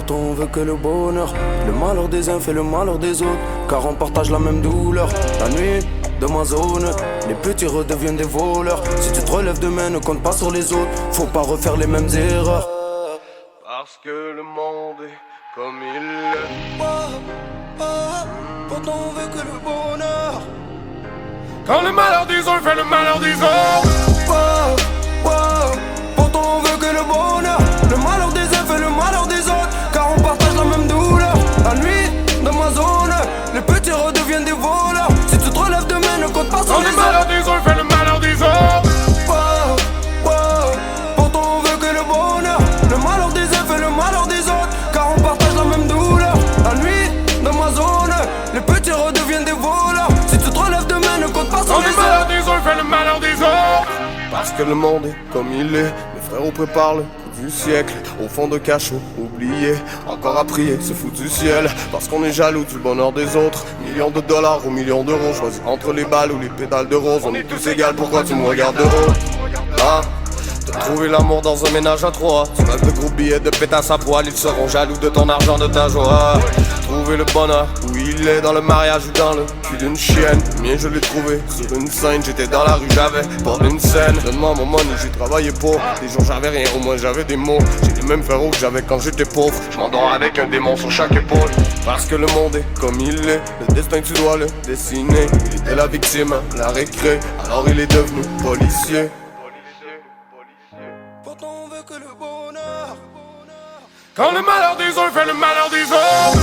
pourtant on veut que le bonheur. Le malheur des uns fait le malheur des autres, car on partage la même douleur. La nuit de ma zone, les petits redeviennent des voleurs. Si tu te relèves demain, ne compte pas sur les autres, faut pas refaire les mêmes erreurs. Parce que le monde est comme il est. Pourtant on veut que le bonheur. Quand le malheur des uns fait le malheur des autres. Pourtant on veut que le bonheur. Le malheur des uns fait le malheur des autres, car on partage la même douleur. La nuit dans ma zone, les petits redeviennent des voleurs. Si tu te relèves demain, ne compte pas sur les autres. Quand le malheur des uns fait le malheur des autres. Pourtant on veut que le bonheur. Le malheur des uns fait le malheur des autres, car on partage la même douleur. La nuit dans ma zone, les petits redeviennent des voleurs. Si tu te relèves demain, ne compte pas sur Quand les le autres. malheur des uns fait le malheur des autres. Parce que le monde est comme il est. Mes frères préparent le coup du siècle. Au fond de cachot, oublié. Encore à prier, se fout du ciel. Parce qu'on est jaloux du bonheur des autres. Millions de dollars ou millions d'euros. Choisis entre les balles ou les pédales de rose. On est tous égales, pourquoi tu me regardes de haut? Ah, t'as trouvé l'amour dans un ménage à trois. Tu rêves de gros billets de pétasse à poil. Ils seront jaloux de ton argent, de ta joie. Trouver le bonheur où il est, dans le mariage ou dans le cul d'une chienne. Le mien je l'ai trouvé sur une scène. J'étais dans la rue, j'avais pas d'une scène. Donne-moi mon money, j'ai travaillé pour. Des jours j'avais rien, au moins j'avais des mots. J'ai les mêmes frérots que j'avais quand j'étais pauvre. Je m'endors avec un démon sur chaque épaule. Parce que le monde est comme il est. Le destin tu dois le dessiner. Il était la victime, la récré. Alors il est devenu policier. Pourtant on veut que le bonheur. Quand le malheur des uns fait le malheur des autres.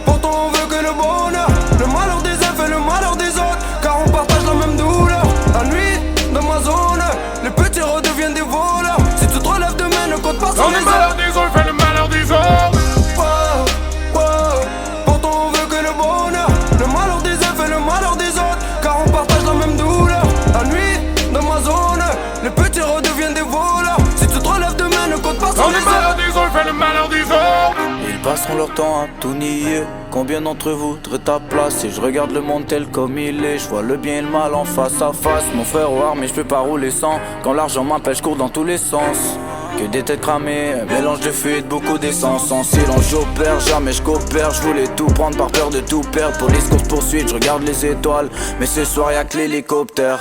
Pourtant on veut que le bonheur. Le malheur des uns fait le malheur des autres, car on partage la même douleur. La nuit dans ma zone, les petits redeviennent des voleurs. Si tu te relèves demain, ne compte pas sur Quand les le autres. malheur des uns fait le malheur des autres. Pourtant on veut que le bonheur. Le malheur des uns fait le malheur des autres, car on partage la même douleur. La nuit dans ma zone, les petits redeviennent des voleurs. Si tu te relèves demain, ne compte pas sur Quand les le autres. malheur des uns fait le malheur des autres. Ils passeront leur temps à tout nier. Combien d'entre vous voudraient ta place? Et je regarde le monde tel comme il est. Je vois le bien et le mal en face à face. Mon frère au mais je peux pas rouler sans. Quand l'argent m'appelle, je cours dans tous les sens. Que des têtes cramées, un mélange de fuite, beaucoup d'essence. En silence j'opère, jamais je coopère. Je voulais tout prendre par peur de tout perdre. Police course poursuite, je regarde les étoiles. Mais ce soir y'a que l'hélicoptère.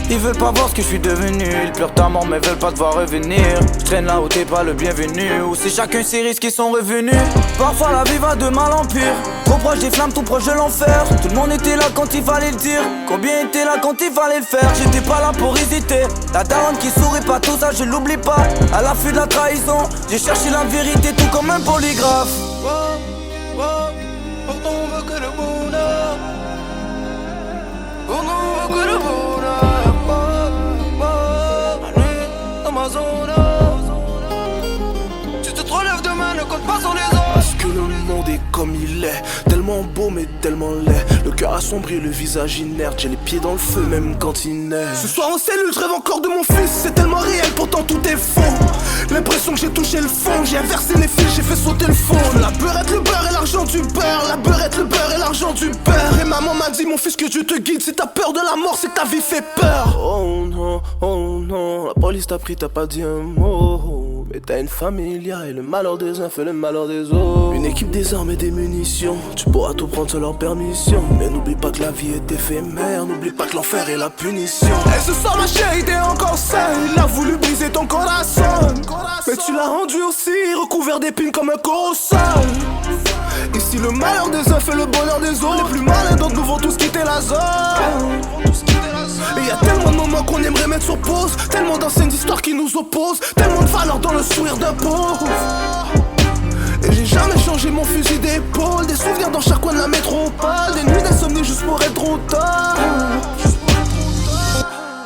Ils veulent pas voir ce que je suis devenu. Ils pleurent ta mort mais veulent pas te voir revenir. Je traîne là où t'es pas le bienvenu. Où c'est chacun ses risques qui sont revenus. Parfois la vie va de mal en pire. Trop proche des flammes, tout proche de l'enfer. Tout le monde était là quand il fallait le dire. Combien était là quand il fallait le faire? J'étais pas là pour hésiter. La daronne qui sourit pas, tout ça je l'oublie pas. À l'affût de la trahison, j'ai cherché la vérité tout comme un polygraphe. Pourtant on veut que le bonheur. Pourtant on veut que le bonheur. La nuit dans ma zone. Si tu te relèves demain, ne compte pas sur les autres. Parce que le monde est comme il est, tellement beau mais tellement laid. Le cœur assombri, le visage inerte, j'ai les pieds dans le feu même quand il neige. Ce soir en cellule, je rêve encore de mon fils, c'est tellement réel pourtant tout est faux. L'impression que j'ai touché le fond, j'ai inversé les fils, j'ai fait sauter le fond. La beurette, le beurre et l'argent du beurre, la beurette, le beurre et l'argent du beurre. Et maman m'a dit mon fils que Dieu te guide, si t'as peur de la mort c'est que ta vie fait peur. Oh non, la police t'a pris, t'as pas dit un mot. Mais t'as une famille, et le malheur des uns fait le malheur des autres. Une équipe des armes et des munitions, tu pourras tout prendre sans leur permission. Mais n'oublie pas que la vie est éphémère, n'oublie pas que l'enfer est la punition. Et ce soir ma chérie t'es encore seule, il a voulu briser ton corazon. Mais tu l'as rendu aussi, recouvert d'épines comme un colossal. Ici le malheur des uns fait le bonheur des autres. Les plus malins d'entre nous vont tous quitter la zone. Et y'a tellement de moments qu'on aimerait mettre sur pause, tellement d'anciennes histoires qui nous opposent, tellement de valeur dans le sourire d'un pauvre. Et j'ai jamais changé mon fusil d'épaule, des souvenirs dans chaque coin de la métropole, des nuits d'insomnie juste pour être trop tard.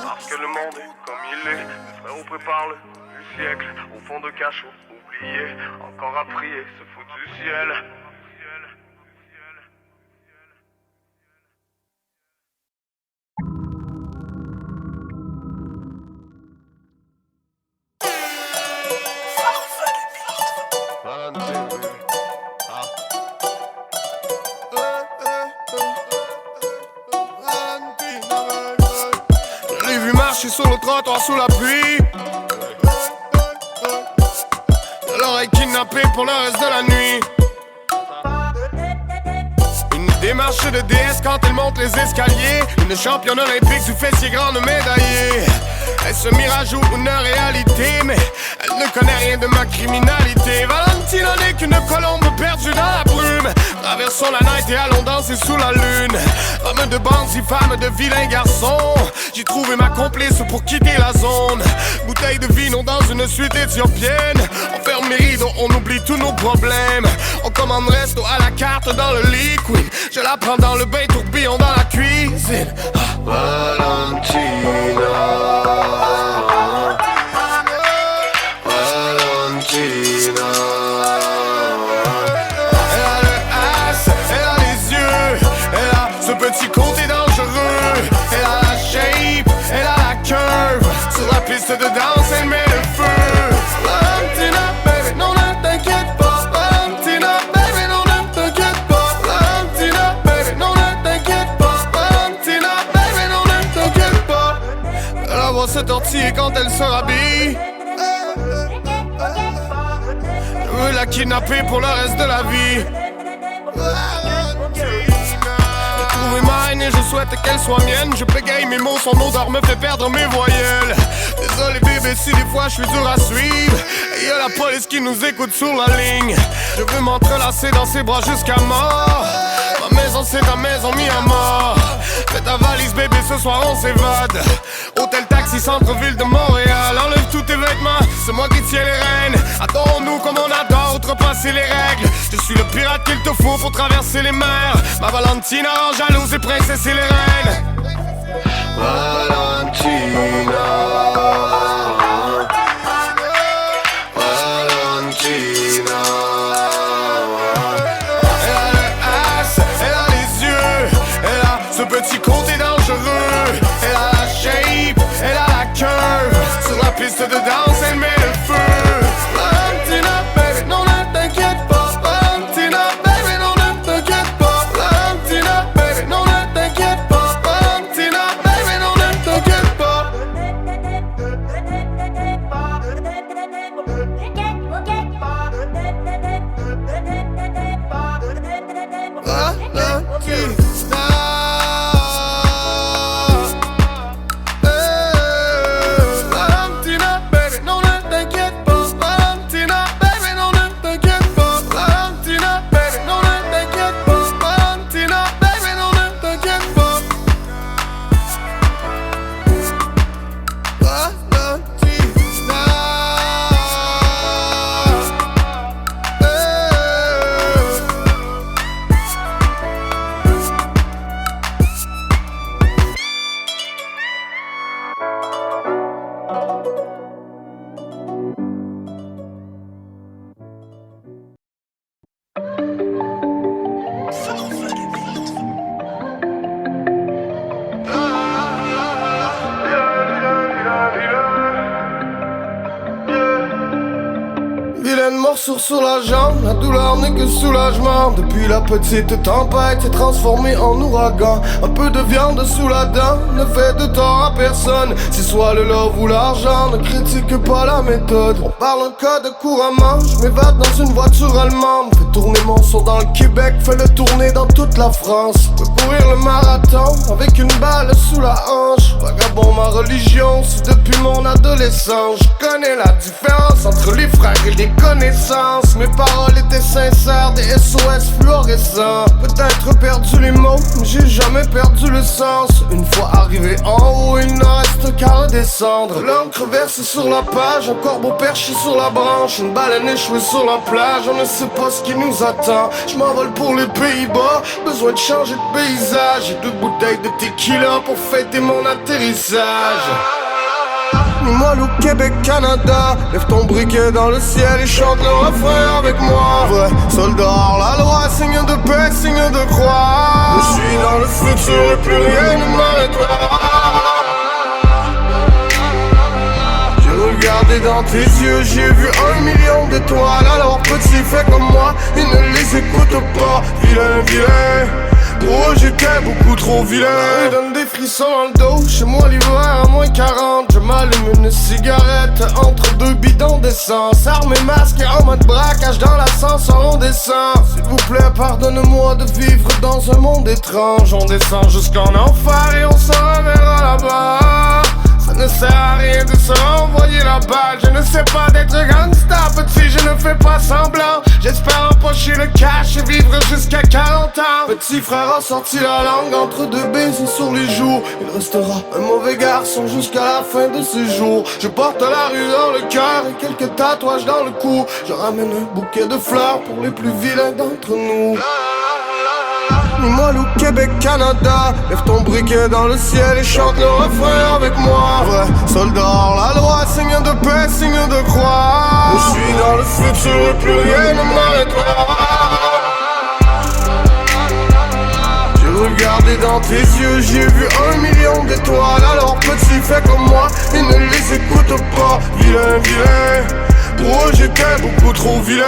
Parce que le monde est comme il est. Mes frères préparent le du siècle. Au fond de cachot, oublié. Encore à prier, se fout du ciel. J'ai vu marcher sur le trottoir sous la pluie. l'aurait kidnappé pour le reste de la nuit. Une démarche de déesse quand elle monte les escaliers. Une championne olympique du fessier grande médaillée. Est-ce un mirage ou une réalité? Mais elle ne connaît rien de ma criminalité. Valentina n'est qu'une colombe perdue dans la brume. Traversons la night et allons danser sous la lune. Femme de bandits, femme de vilains garçons. J'ai trouvé ma complice pour quitter la zone. Bouteille de vino dans une suite éthiopienne. On ferme les rideaux, on oublie tous nos problèmes. On commande resto à la carte dans le liquide. Je la prends dans le bain, tourbillon dans la cuisine. Valentina, Valentina. Elle a le ass, elle a les yeux. Elle a ce petit côté dangereux. Elle a la shape, elle a la curve. Sur la piste de danse, elle met le feu. Valentina, baby, non ne t'inquiète pas. Valentina, baby, non ne t'inquiète pas. Valentina, baby, non ne t'inquiète pas. Valentina, baby, non ne t'inquiète pas. Elle va se tortiller quand elle se rhabille. Je veux la kidnapper pour le reste de la vie. J'ai trouvé ma haine et je souhaite qu'elle soit mienne. Je bégaye mes mots, son odeur me fait perdre mes voyelles. Désolé bébé si des fois je suis dur à suivre. Et y'a la police qui nous écoute sur la ligne. Je veux m'entrelacer dans ses bras jusqu'à mort. Ma maison c'est ta maison mis à mort. Fais ta valise bébé, ce soir on s'évade. Hôtel taxi centre-ville de Montréal. Enlève tous tes vêtements, c'est moi qui tiens les rênes. Adore-nous comme on adore, outrepasser les règles. Je suis le pirate qu'il te faut pour traverser les mers. Ma Valentina rend jalouse et princesse et les reines. Valentina, Valentina. Elle a le ass, elle a les yeux. Elle a ce petit côté dangereux. Elle a la shape, elle a la curve. Sur la piste de danse, elle met le feu. Valentina, baby, non ne t'inquiète pas. Valentina, baby, non ne t'inquiète pas. Valentina, baby, non ne t'inquiète pas. Valentina, baby, non ne t'inquiète pas. Valentina, baby, non ne t'inquiète pas. Valentina, baby, non ne t'inquiète pas. Valentina, baby, non ne t'inquiète pas. Valentina, baby, non ne t'inquiète pas. Vilaine morsure sur la jambe, la douleur n'est que soulagement. Depuis la petite tempête s'est transformée en ouragan. Un peu de viande sous la dent ne fait de tort à personne. C'est soit le love ou l'argent, ne critique pas la méthode. On parle un code couramment, je m'évade dans une voiture allemande. Fais tourner mon son dans le Québec, fais le tourner dans toute la France. Peux courir le marathon avec une balle sous la hanche. Vagabond ma religion, c'est depuis mon adolescence. Je connais la différence entre les frères et les connaissances. Mes paroles étaient sincères, des SOS fluorescents. Peut-être perdu les mots, mais j'ai jamais perdu le sens. Une fois arrivé en haut, il ne reste qu'à redescendre. L'encre versée sur la page, un corbeau perché sur la branche. Une baleine échouée sur la plage, on ne sait pas ce qui nous attend. Je m'envole pour les Pays-Bas, besoin de changer de paysage. J'ai 2 bouteilles de tequila pour fêter mon atterrissage. Moelle au Québec, Canada. Lève ton briquet dans le ciel et chante le refrain avec moi. Vrai soldat hors la loi, signe de paix, signe de croix. Je suis dans le futur et plus rien ne m'arrêtera. J'ai regardé dans tes yeux, j'ai vu 1 million d'étoiles. Alors petit, fais comme moi, ils ne les écoutent pas. Vilain, vilain. Pour eux j'étais beaucoup trop vilain. Ils donnent des frissons dans le dos. Chez moi l'hiver à -40. Je m'allume une cigarette entre deux bidons d'essence. Arme et masque en mode braquage dans l'ascenseur on descend. S'il vous plaît pardonne-moi de vivre dans un monde étrange. On descend jusqu'en enfer et on s'en reverra là-bas. Ça ne sert à rien de se renvoyer la balle. Je ne sais pas d'être gangsta, petit, je ne fais pas semblant. J'espère empocher le cash et vivre jusqu'à 40 ans. Petit frère a sorti la langue entre deux baisers sur les joues. Il restera un mauvais garçon jusqu'à la fin de ses jours. Je porte la rue dans le cœur et quelques tatouages dans le cou. Je ramène un bouquet de fleurs pour les plus vilains d'entre nous. Limoilou, Québec, Canada. Lève ton briquet dans le ciel et chante le refrain avec moi. Vrai soldat hors la loi, signe de paix, signe de croix. Je suis dans le futur et plus rien ne m'arrêtera. J'ai regardé dans tes yeux, j'ai vu 1 million d'étoiles. Alors petit, fais comme moi et ne les écoute pas. Vilain, vilain, pour eux j'étais beaucoup trop vilain.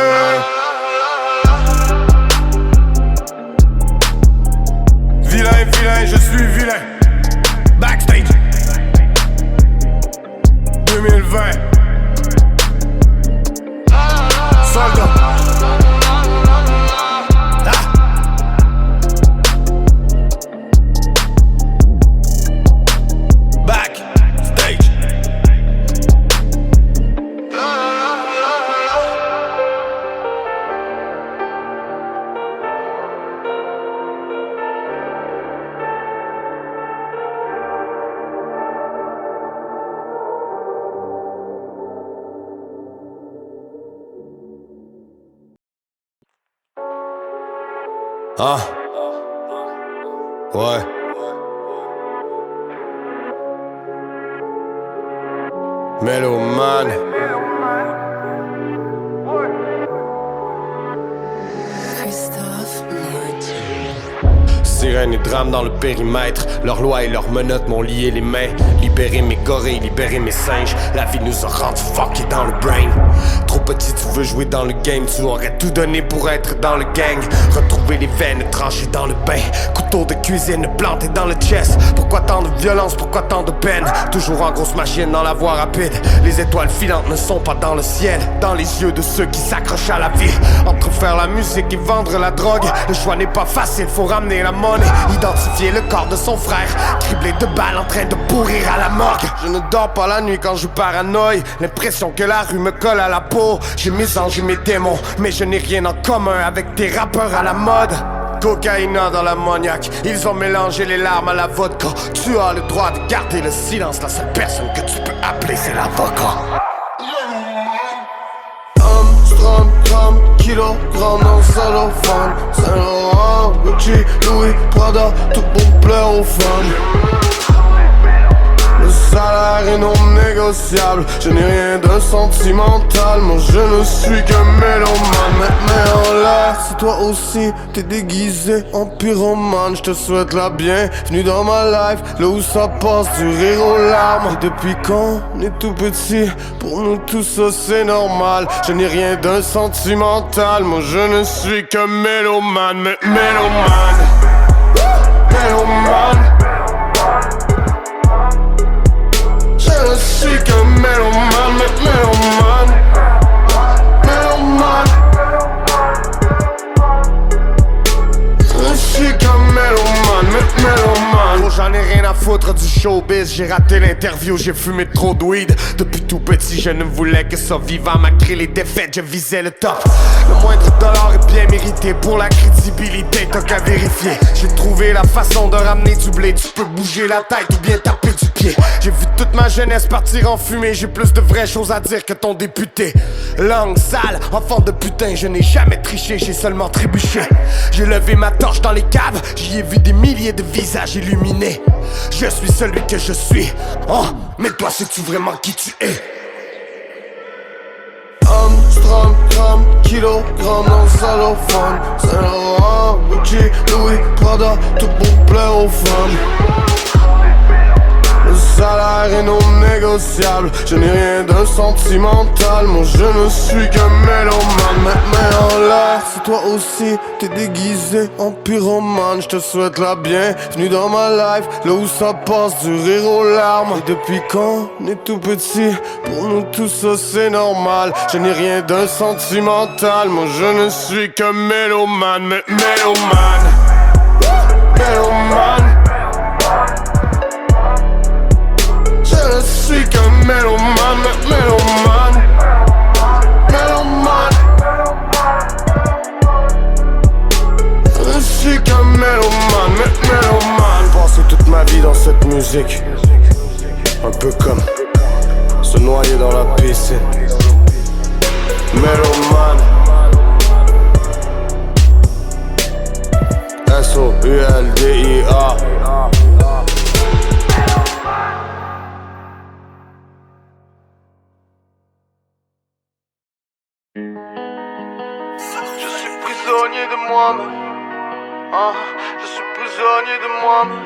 Vilain, vilain, je suis vilain. Backstage 2020. Soldat. Backstage. Ah. Ouais. Mélomane. Sirène et drame dans le périmètre. Leurs lois et leurs menottes m'ont lié les mains. Libérer mes gorilles, libérer mes singes. La vie nous a rendu fuckés dans le brain. Trop petit, tu veux jouer dans le game. Tu aurais tout donné pour être dans le gang. Retrouver les veines tranchées dans le pain. Couteau de cuisine planté dans le chest. Pourquoi tant de violence, pourquoi tant de peine? Toujours en grosse machine dans la voie rapide. Les étoiles filantes ne sont pas dans le ciel. Dans les yeux de ceux qui s'accrochent à la vie. Entre faire la musique et vendre la drogue, le choix n'est pas facile, faut ramener la monnaie. Identifier le corps de son frère, criblé de balles en train de pourrir à la morgue. Je ne dors pas la nuit quand je paranoïe. L'impression que la rue me colle à la peau. J'ai mes anges et mes démons, mais je n'ai rien en commun avec des rappeurs à la mode. Cocaïna dans l'ammoniaque, ils ont mélangé les larmes à la vodka. Tu as le droit de garder le silence, la seule personne que tu peux appeler c'est l'avocat. Armstrong, gramme, kilogramme dans le cellophane. Saint-Laurent, Gucci, Louis, Prada, tout pour plaire aux fans. Le salaire est non négociable. Je n'ai rien de sentimental. Moi je ne suis qu'un mélomane. Mais en l'air, si toi aussi t'es déguisé en pyromane, je te souhaite la bienvenue dans ma life, là où ça passe du rire aux larmes. Et depuis quand on est tout petit, pour nous tous ça c'est normal. Je n'ai rien de sentimental. Moi je ne suis qu'un mélomane. Mais mélomane, mélomane. Je suis qu'un mélomane, mélomane, mélomane. Je suis qu'un mélomane, mélomane. J'en ai rien à foutre du showbiz. J'ai raté l'interview, j'ai fumé trop de weed. Depuis tout petit, je ne voulais que ça vivant. Malgré les défaites, je visais le top. Le moindre dollar est bien mérité. Pour la crédibilité, t'as qu'à vérifier. J'ai trouvé la façon de ramener du blé. Tu peux bouger la tête ou bien taper du pied. J'ai vu toute ma jeunesse partir en fumée. J'ai plus de vraies choses à dire que ton député. Langue sale, enfant de putain. Je n'ai jamais triché, j'ai seulement trébuché. J'ai levé ma torche dans les caves. J'y ai vu des milliers de visages illuminés. Je suis celui que je suis. Oh, mais toi sais-tu vraiment qui tu es? Armstrong, gramme, kilogramme dans le cellophane. Saint-Laurent, Gucci, Louis, Prada, tout pour plaire aux femmes. Le salaire est non négociable. Je n'ai rien de sentimental, moi je ne suis qu'un mélomane. Mais en l'air, si toi aussi t'es déguisé en pyromane, je te souhaite la bienvenue dans ma life, là où ça passe du rire aux larmes. Et depuis quand on est tout petit, pour nous tout ça c'est normal. Je n'ai rien de sentimental, moi je ne suis qu'un mélomane. Mélomane, mélomane. Je ne suis qu'un mélomane, mélomane, mélomane. Je ne suis qu'un mélomane, mélomane. Passer toute ma vie dans cette musique, un peu comme se noyer dans la piscine. Mélomane, S-O-U-L-D-I-A. Je suis prisonnier de moi-même, ah, je suis prisonnier de moi-même.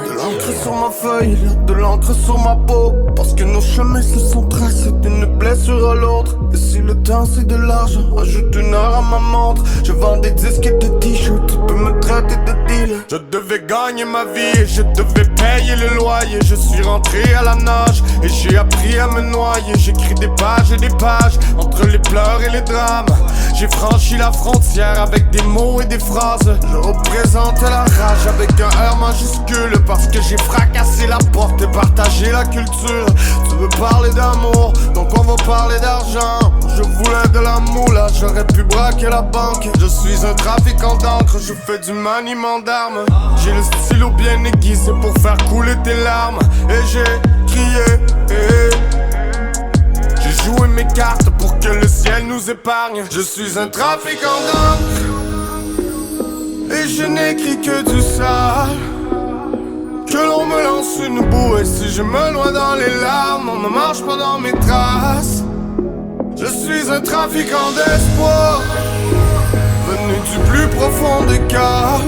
De l'encre sur ma feuille, de l'encre sur ma peau, parce que nos chemins se sont tracés d'une blessure à l'autre. Et si le temps c'est de l'argent, ajoute une heure à ma montre. Je vends des disques et des t-shirts, tu peux me traiter de dealer. Je devais gagner ma vie et je devais payer le loyer. Je suis rentré à la nage et j'ai appris à me noyer. J'écris des pages et des pages, entre les pleurs et les drames. J'ai franchi la frontière avec des mots et des phrases. Je représente la rage avec un R majuscule, parce que j'ai fracassé la porte et partagé la culture. Tu veux parler d'amour, donc on va parler d'argent. Je voulais de l'amour, là j'aurais pu braquer la banque. Je suis un trafiquant d'encre, je fais du maniement d'armes. J'ai le stylo bien aiguisé pour faire couler tes larmes. Et j'ai crié, j'ai joué mes cartes pour que le ciel nous épargne. Je suis un trafiquant d'encre et je n'écris que du sale. Que l'on me lance une boue et si je me noie dans les larmes, on ne marche pas dans mes traces. Je suis un trafiquant d'espoir, venu du plus profond des caves.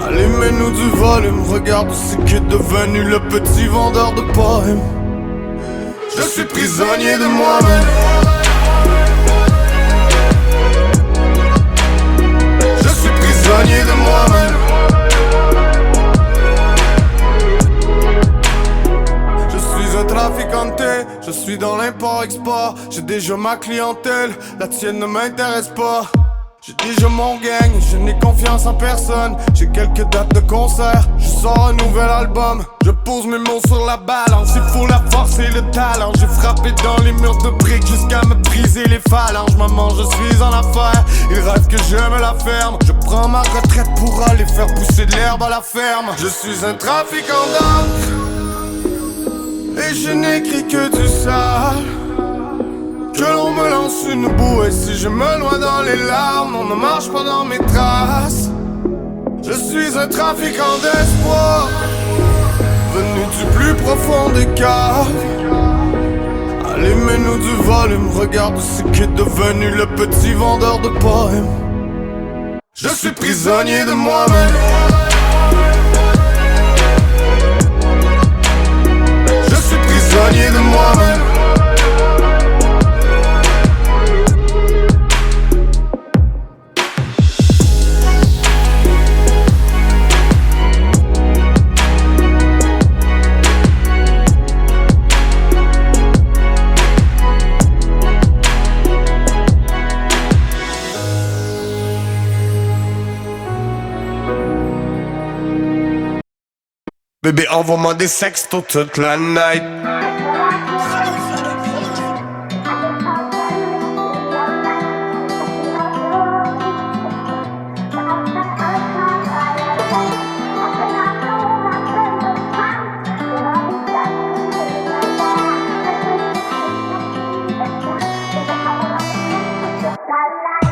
Allez, mets-nous du volume, regarde ce qu'est devenu le petit vendeur de poèmes. Je suis prisonnier de moi-même. Je suis prisonnier de moi-même. Traficanté, je suis dans l'import-export. J'ai déjà ma clientèle, la tienne ne m'intéresse pas. J'ai déjà mon gang, je n'ai confiance en personne. J'ai quelques dates de concert, je sors un nouvel album. Je pose mes mots sur la balance, il faut la force et le talent. J'ai frappé dans les murs de briques jusqu'à me briser les phalanges. Maman, je suis en affaire, ils rêvent que je me la ferme. Je prends ma retraite pour aller faire pousser de l'herbe à la ferme. Je suis un trafiquant d'encre et je n'écris que du sale. Que l'on me lance une boue et si je me noie dans les larmes, on ne marche pas dans mes traces. Je suis un trafiquant d'espoir, venu du plus profond des caves. Allez, mets-nous du volume, regarde ce qu'est devenu le petit vendeur de poèmes. Je suis prisonnier de moi-même. Prisonnier de moi-même. Bébé, envoie-moi des sextos toute la night.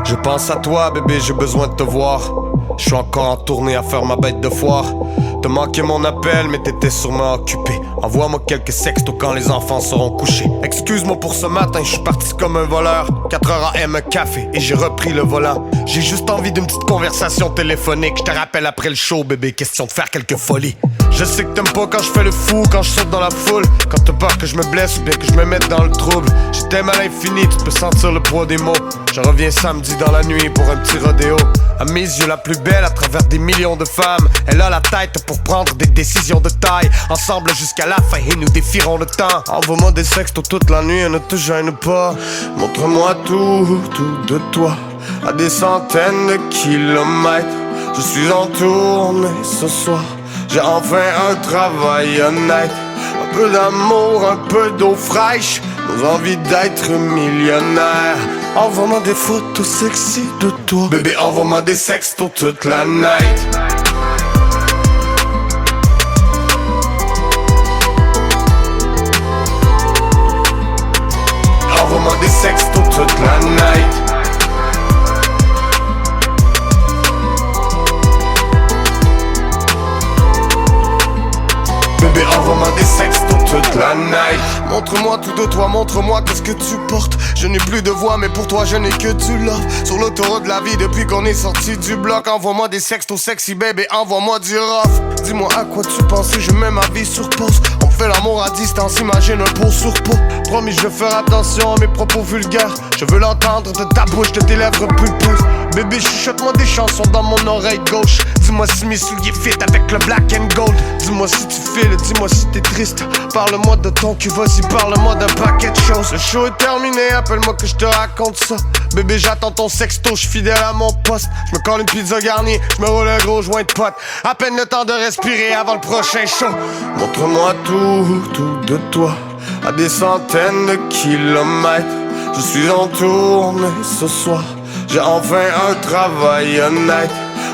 Je pense à toi, bébé, j'ai besoin de te voir. Je suis encore en tournée à faire ma bête de foire. T'as manqué mon appel, mais t'étais sûrement occupé. Envoie-moi quelques sextos quand les enfants seront couchés. Excuse-moi pour ce matin, je suis parti comme un voleur. 4h AM, un café et j'ai repris le volant. J'ai juste envie d'une petite conversation téléphonique. Je te rappelle après le show, bébé, question de faire quelques folies. Je sais que t'aimes pas quand je fais le fou, quand je saute dans la foule. Quand t'as peur que je me blesse ou bien que je me mette dans le trouble. Je t'aime à l'infini, tu peux sentir le poids des mots. Je reviens samedi dans la nuit pour un petit rodéo. À mes yeux la plus belle à travers des millions de femmes. Elle a la tête pour prendre des décisions de taille. Ensemble jusqu'à la fin et nous défierons le temps. Envoie-moi des sextos toute la nuit et ne te gêne pas. Montre-moi tout de toi. À des centaines de kilomètres. Je suis en tournée ce soir. J'ai enfin un travail honnête. Un peu d'amour, un peu d'eau fraîche. Nos envies d'être millionnaire. Envoie-moi des photos sexy de toi. Bébé, envoie-moi des sextos toute la night. Envoie-moi des sextos toute la night. Bébé, envoie-moi des sextos toute la night. Montre-moi tout de toi, montre-moi qu'est-ce que tu portes. Je n'ai plus de voix, mais pour toi je n'ai que du love. Sur l'autoroute de la vie depuis qu'on est sorti du bloc. Envoie-moi des sextos sexy, bébé, envoie-moi du rough. Dis-moi à quoi tu pensais, je mets ma vie sur pause. On fait l'amour à distance, imagine un pot sur pot. Promis, je vais faire attention à mes propos vulgaires. Je veux l'entendre de ta bouche, de tes lèvres pulpeuses. Bébé, chuchote-moi des chansons dans mon oreille gauche. Dis-moi si mes souliers fit avec le black and gold. Dis-moi si tu files, dis-moi si t'es triste. Parle-moi de ton cul, vas-y, parle-moi d'un paquet de choses. Le show est terminé, appelle-moi que je te raconte ça. Bébé, j'attends ton sexto, je suis fidèle à mon poste. Je me colle une pizza garnie, je me roule un gros joint de pote. À peine le temps de respirer avant le prochain show. Montre-moi tout de toi. À des centaines de kilomètres. Je suis en tournée ce soir. J'ai enfin un travail honnête.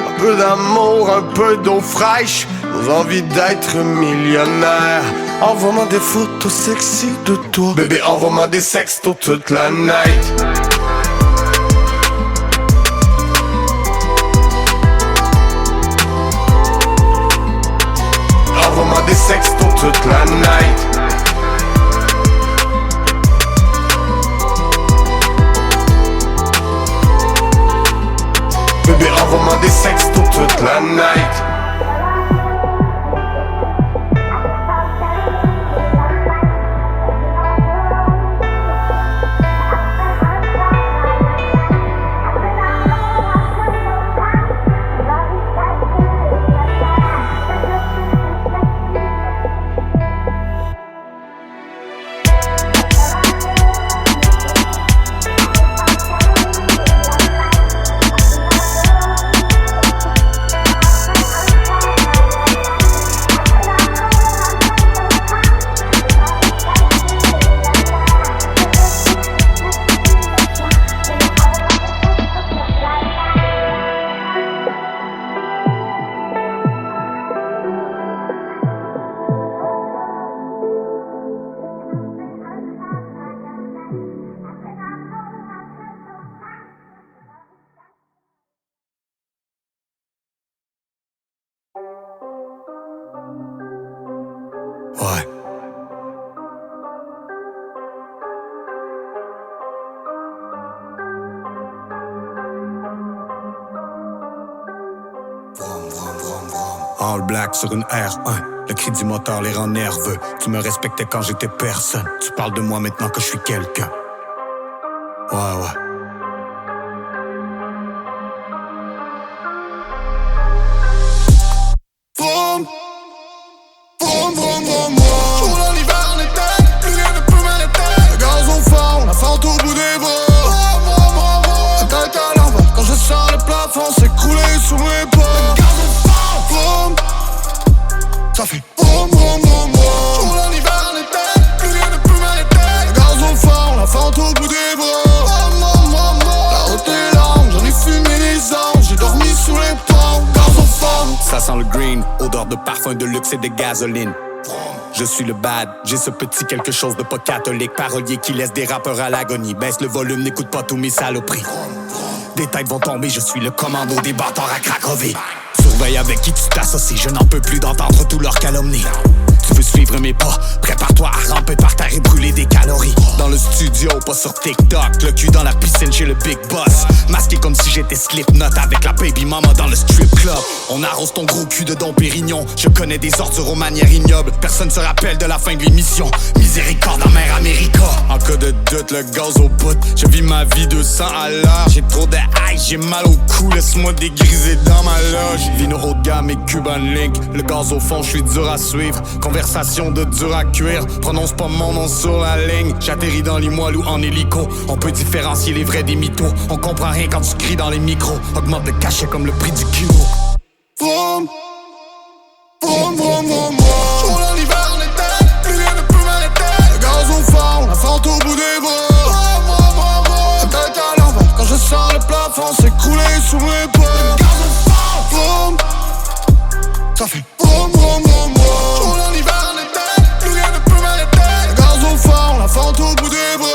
Un peu d'amour, un peu d'eau fraîche. Nos envies d'être millionnaire. Envoie-moi des photos sexy de toi. Bébé, envoie-moi des sextos toute la night. Envoie-moi des sextos toute la night. Bébé, envoie-moi des sextos toute la night. Ouais. All black sur une R1. Le cri du moteur les rend nerveux. Tu me respectais quand j'étais personne. Tu parles de moi maintenant que je suis quelqu'un. Ouais. Vroom. Vroom, vroom, vroom, vroom. Je roule en hiver, en été. Plus rien ne peut m'arrêter. Le gaz au fond, la fente au bout des bras. La tête à l'envers. Quand je sens le plafond s'écrouler sous mes pas. Le gaz au fond. Vroom. Ça fait vroom, vroom, vroom, vroom. Je roule en hiver, en été. Plus rien ne peut m'arrêter. Le gaz au fond, la fente au bout des bras. La route est longue, j'en ai fumé les anges. J'ai dormi sous les ponts. Gaz au fond. Ça sent le green, odeur de parfum de luxe et de gasoline. Je suis le bad, j'ai ce petit quelque chose de pas catholique. Parolier qui laisse des rappeurs à l'agonie. Baisse le volume, n'écoute pas tous mes saloperies. Des têtes vont tomber, je suis le commando des bâtards à Cracovie. Surveille avec qui tu t'associes, je n'en peux plus d'entendre tous leurs calomnies. Tu veux suivre mes pas, prépare-toi à ramper par terre et brûler des calories. Dans le studio, pas sur TikTok, le cul dans la piscine chez le Big Boss. Masqué comme si j'étais Slipknot avec la baby mama dans le strip club. On arrose ton gros cul de Dom Pérignon. Je connais des ordures aux manières ignobles, personne se rappelle de la fin de l'émission. Miséricorde en mer America. En cas de doute, le gaz au bout, je vis ma vie 200 à l'heure. J'ai trop de haï, j'ai mal au cou, laisse-moi dégriser dans ma loge. Vino haut de gamme et Cuban Link, le gaz au fond, je suis dur à suivre. Conversation de dur à cuire, prononce pas mon nom sur la ligne. J'atterris dans Limoilou ou en hélico. On peut différencier les vrais des mythos. On comprend rien quand tu cries dans les micros. Augmente le cachet comme le prix du kilo. Vroom, vroom, vroom, vroom, vroom. Jour dans l'hiver en été, plus rien ne peut m'arrêter. Le gaz au fond, la fente au bout des bras. La tête à l'envers, quand je sens le plafond s'écrouler sous mes pas. Le gaz au fond, vroom, ça fait vroom, vroom, vroom, vroom. Jour dans l'hiver en été, plus rien ne peut m'arrêter. Le gaz au fond, la fente au bout des bras.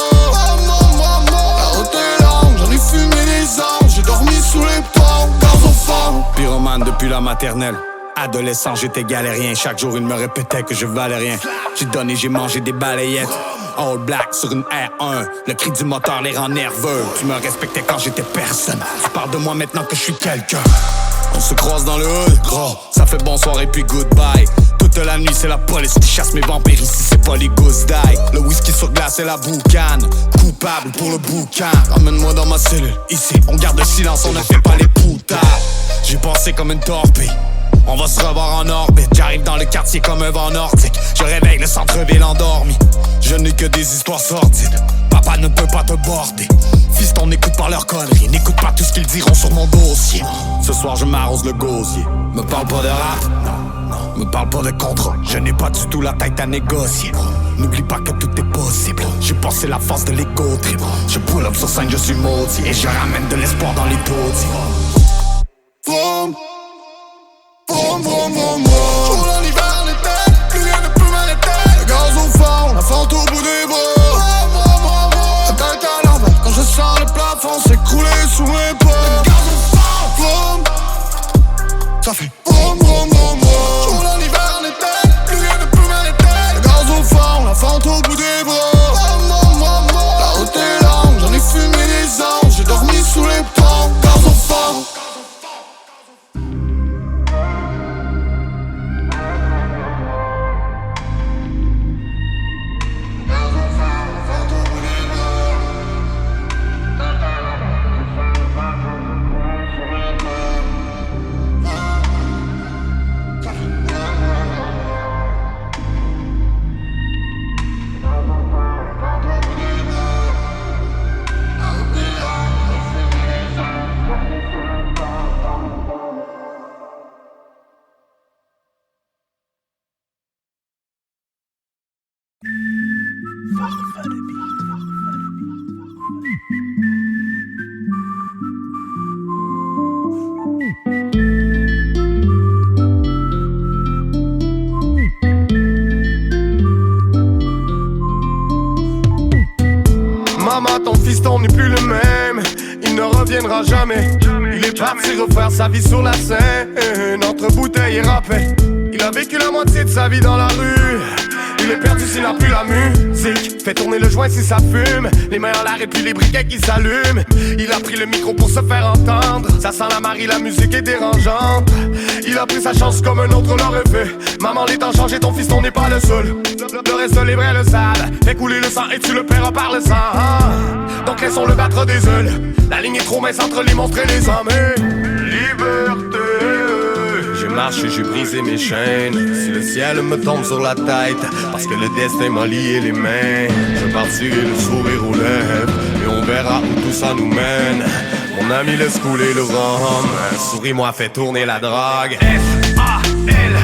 La route est longue, j'en ai fumé des anges. J'ai dormi sous les ponts, gaz au fond. Pyromane depuis la maternelle. Adolescent, j'étais galérien. Chaque jour, il me répétait que je valais rien. J'ai donné, j'ai mangé des balayettes. All black sur une R1. Le cri du moteur les rend nerveux. Tu me respectais quand j'étais personne. Tu parles de moi maintenant que je suis quelqu'un. On se croise dans le hood, gros. Ça fait bonsoir et puis goodbye. Toute la nuit, c'est la police qui chasse mes vampires. Ici, c'est pas les gousses d'ail. Le whisky sur glace et la boucane. Coupable pour le bouquin. Emmène-moi dans ma cellule. Ici, on garde le silence, on ne fait pas les poutards. J'ai pensé comme une torpille. On va se revoir en orbite. J'arrive dans le quartier comme un vent nordique. Je réveille le centre-ville endormi. Je n'ai que des histoires sordides. Papa ne peut pas te border. Fiston, n'écoute pas leurs conneries. N'écoute pas tout ce qu'ils diront sur mon dossier. Ce soir, je m'arrose le gosier. Me parle pas de rap, non. Me parle pas de contrat. Je n'ai pas du tout la tête à négocier. N'oublie pas que tout est possible. J'ai passé la phase de l'ego trip. Je pull up sur scène, je suis maudit. Et je ramène de l'espoir dans les taudis. Vroom, vroom, vroom, vroom, vroom. Jour dans l'hiver en été, plus rien ne peut m'arrêter. Le gaz au fond, la fente au bout des bras. La tête à l'envers, quand je sens le plafond s'écrouler sous mes pas. Le gaz au fond, vroom, ça fait vroom, vroom, vroom, vroom. Jour dans l'hiver en été, plus rien ne peut m'arrêter. Le gaz au fond, la fente au bout des bras. La route est longue, j'en ai fumé des anges. J'ai dormi sous les ponts, gaz au fond. Maman, ton fiston n'est plus le même. Il ne reviendra jamais. Il est parti refaire sa vie sur la scène. Entre bouteilles et rappels. Il a vécu la moitié de sa vie dans la rue. Il est perdu s'il n'a plus la musique. Fait tourner le joint si ça fume. Les mains en l'air et puis les briquets qui s'allument. Il a pris le micro pour se faire entendre. Ça sent la Marie, la musique est dérangeante. Il a pris sa chance comme un autre l'aurait fait. Maman, les temps changent et ton fiston n'est pas le seul. Le reste les vrais le savent. Fais couler le sang et tu le paieras par le sang. Donc laissons-le battre des ailes. La ligne est trop mince entre les monstres et les hommes. Liberté. J'ai marché, j'ai brisé mes chaînes. Si le ciel me tombe sur la tête, parce que le destin m'a lié les mains, je partirai le sourire aux lèvres et on verra où tout ça nous mène. Mon ami laisse couler le rhum. Souris-moi, fais tourner la drague. F-A-L.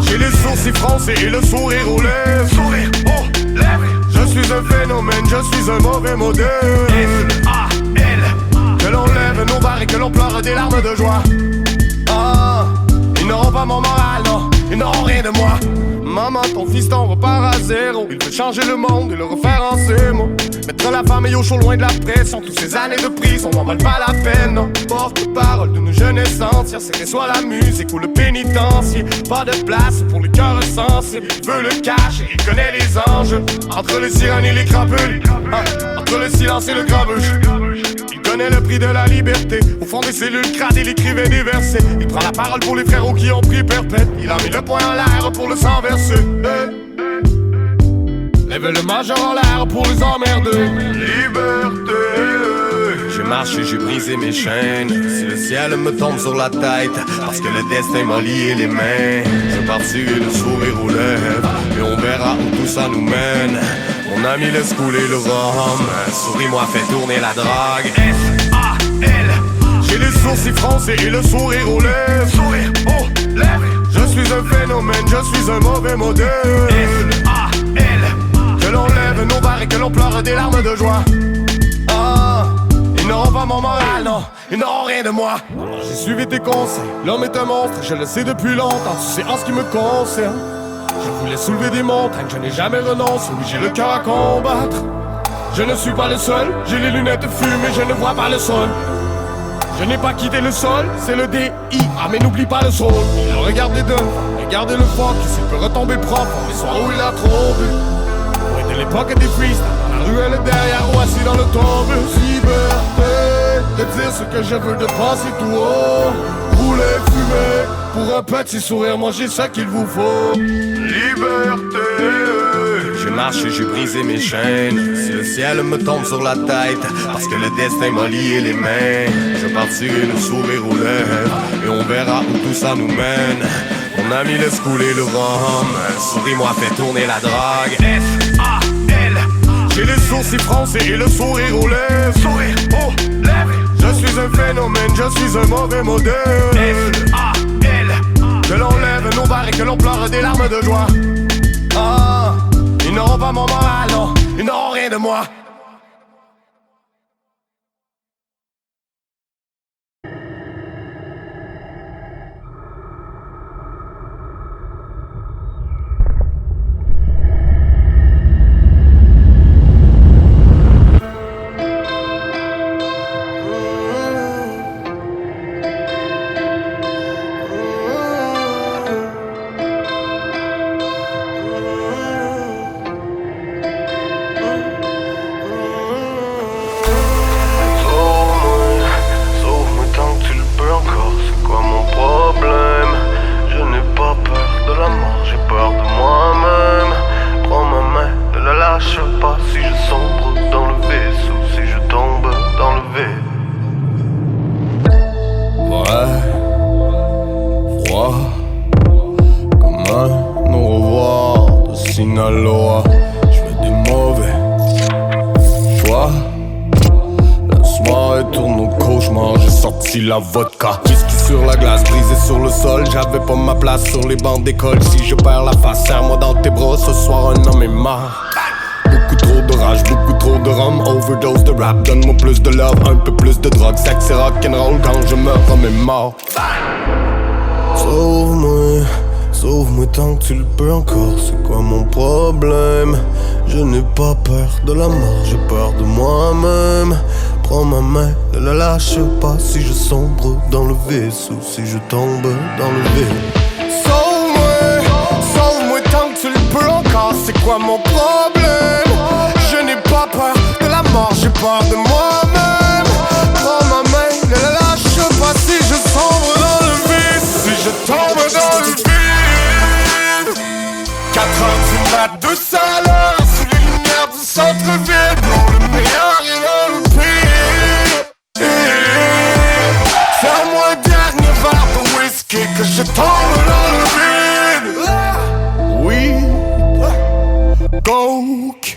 J'ai les sourcils froncés et le sourire aux lèvres. Sourire aux lèvres. Je suis un phénomène, je suis un mauvais modèle. F-A-L. Que l'on lève nos barres et que l'on pleure des larmes de joie. Ils n'auront pas mon moral, non, ils n'auront rien de moi. maman, ton fiston repart à zéro. Il veut changer le monde et le refaire en ses mots. Mettre la famille au chaud loin de la pression. Toutes ces années de prison n'en valent pas la peine, non. Porte-parole d'une jeunesse entière, c'est que soit la musique ou le pénitencier. Pas de place pour les cœurs sensibles. Il veut le cash et il connaît les enjeux. Entre les sirènes et les crapules, entre le silence et le grabuge. Il connaît le prix de la liberté. Au fond des cellules crades, il écrivait des versets. Il prend la parole pour les frérots qui ont pris perpète. Il a mis le poing en l'air pour le sang versé. Lève le majeur en l'air pour les emmerder. Liberté. J'ai marché, j'ai brisé mes chaînes. Si le ciel me tombe sur la tête, parce que le destin m'a lié les mains, je partirai le sourire aux lèvres, et on verra où tout ça nous mène. Mon ami laisse couler le rhum, souris-moi, fais tourner la drague. S-A-L. J'ai les sourcils froncés et le sourire aux lèvres. Sourire aux lèvres. Je suis un phénomène, je suis un mauvais modèle. S-A-L. Que l'on lève nos barres et que l'on pleure des larmes de joie. Ils n'auront pas mon moral, non, ils n'auront rien de moi. J'ai suivi tes conseils, l'homme est un monstre, je le sais depuis longtemps, tu sais en ce qui me concerne. Je voulais soulever des montagnes, je n'ai jamais renoncé, oui j'ai le cœur à combattre. Je ne suis pas le seul, j'ai les lunettes fumées, je ne vois pas le sol. Je n'ai pas quitté le sol, c'est le D.I.A. mais n'oublie pas le sol. Il regarde les deux, regardez le fort, qui s'il peut retomber propre, les soirs où il a trop bu. Loin de l'époque des freestyles, dans la ruelle derrière ou assis dans le tourbus. Liberté, de dire ce que je veux, de passer tout haut. Rouler, fumer, pour un petit sourire, moi j'ai ça qu'il vous faut. Liberté. J'ai marché, j'ai brisé mes chaînes. Si le ciel me tombe sur la tête, parce que le destin m'a lié les mains, je partirai le sourire aux lèvres, et on verra où tout ça nous mène. Mon ami laisse couler le rhum, souris-moi, fais tourner la drague. S-A-L. J'ai les sourcils froncés et le sourire aux lèvres. Sourire aux lèvres. Je suis un phénomène, je suis un mauvais modèle. S-A-L. Que l'on lève nos barres et que l'on pleure des larmes de joie. Ils n'auront pas mon moral, non, ils n'auront rien de moi. La vodka, whisky sur la glace, brisé sur le sol. J'avais pas ma place sur les bancs d'école. Si je perds la face, serre-moi dans tes bras. Ce soir un homme est mort. Beaucoup trop de rage, beaucoup trop de rhum. Overdose de rap, donne-moi plus de love, un peu plus de drogue. Sexe et rock'n'roll, quand je meurs, homme est mort. Sauve-moi, sauve-moi tant que tu le peux encore. C'est quoi mon problème? Je n'ai pas peur de la mort, j'ai peur de moi-même. Prends ma main, ne la lâche pas. Si je sombre dans le vaisseau, si je tombe dans le vide. Sauve-moi tant que tu le peux encore. C'est quoi mon problème? Je n'ai pas peur de la mort, j'ai peur de moi-même. Prends ma main, ne la lâche pas. Si je sombre dans le vide, si je tombe dans le vide. 4 heures du mat, 200 à l'heure, sous les lumières du centre-ville. Pour le meilleur et le pire. Serre-moi un dernier verre de whisky, que je tombe dans le vide. Oui, coke.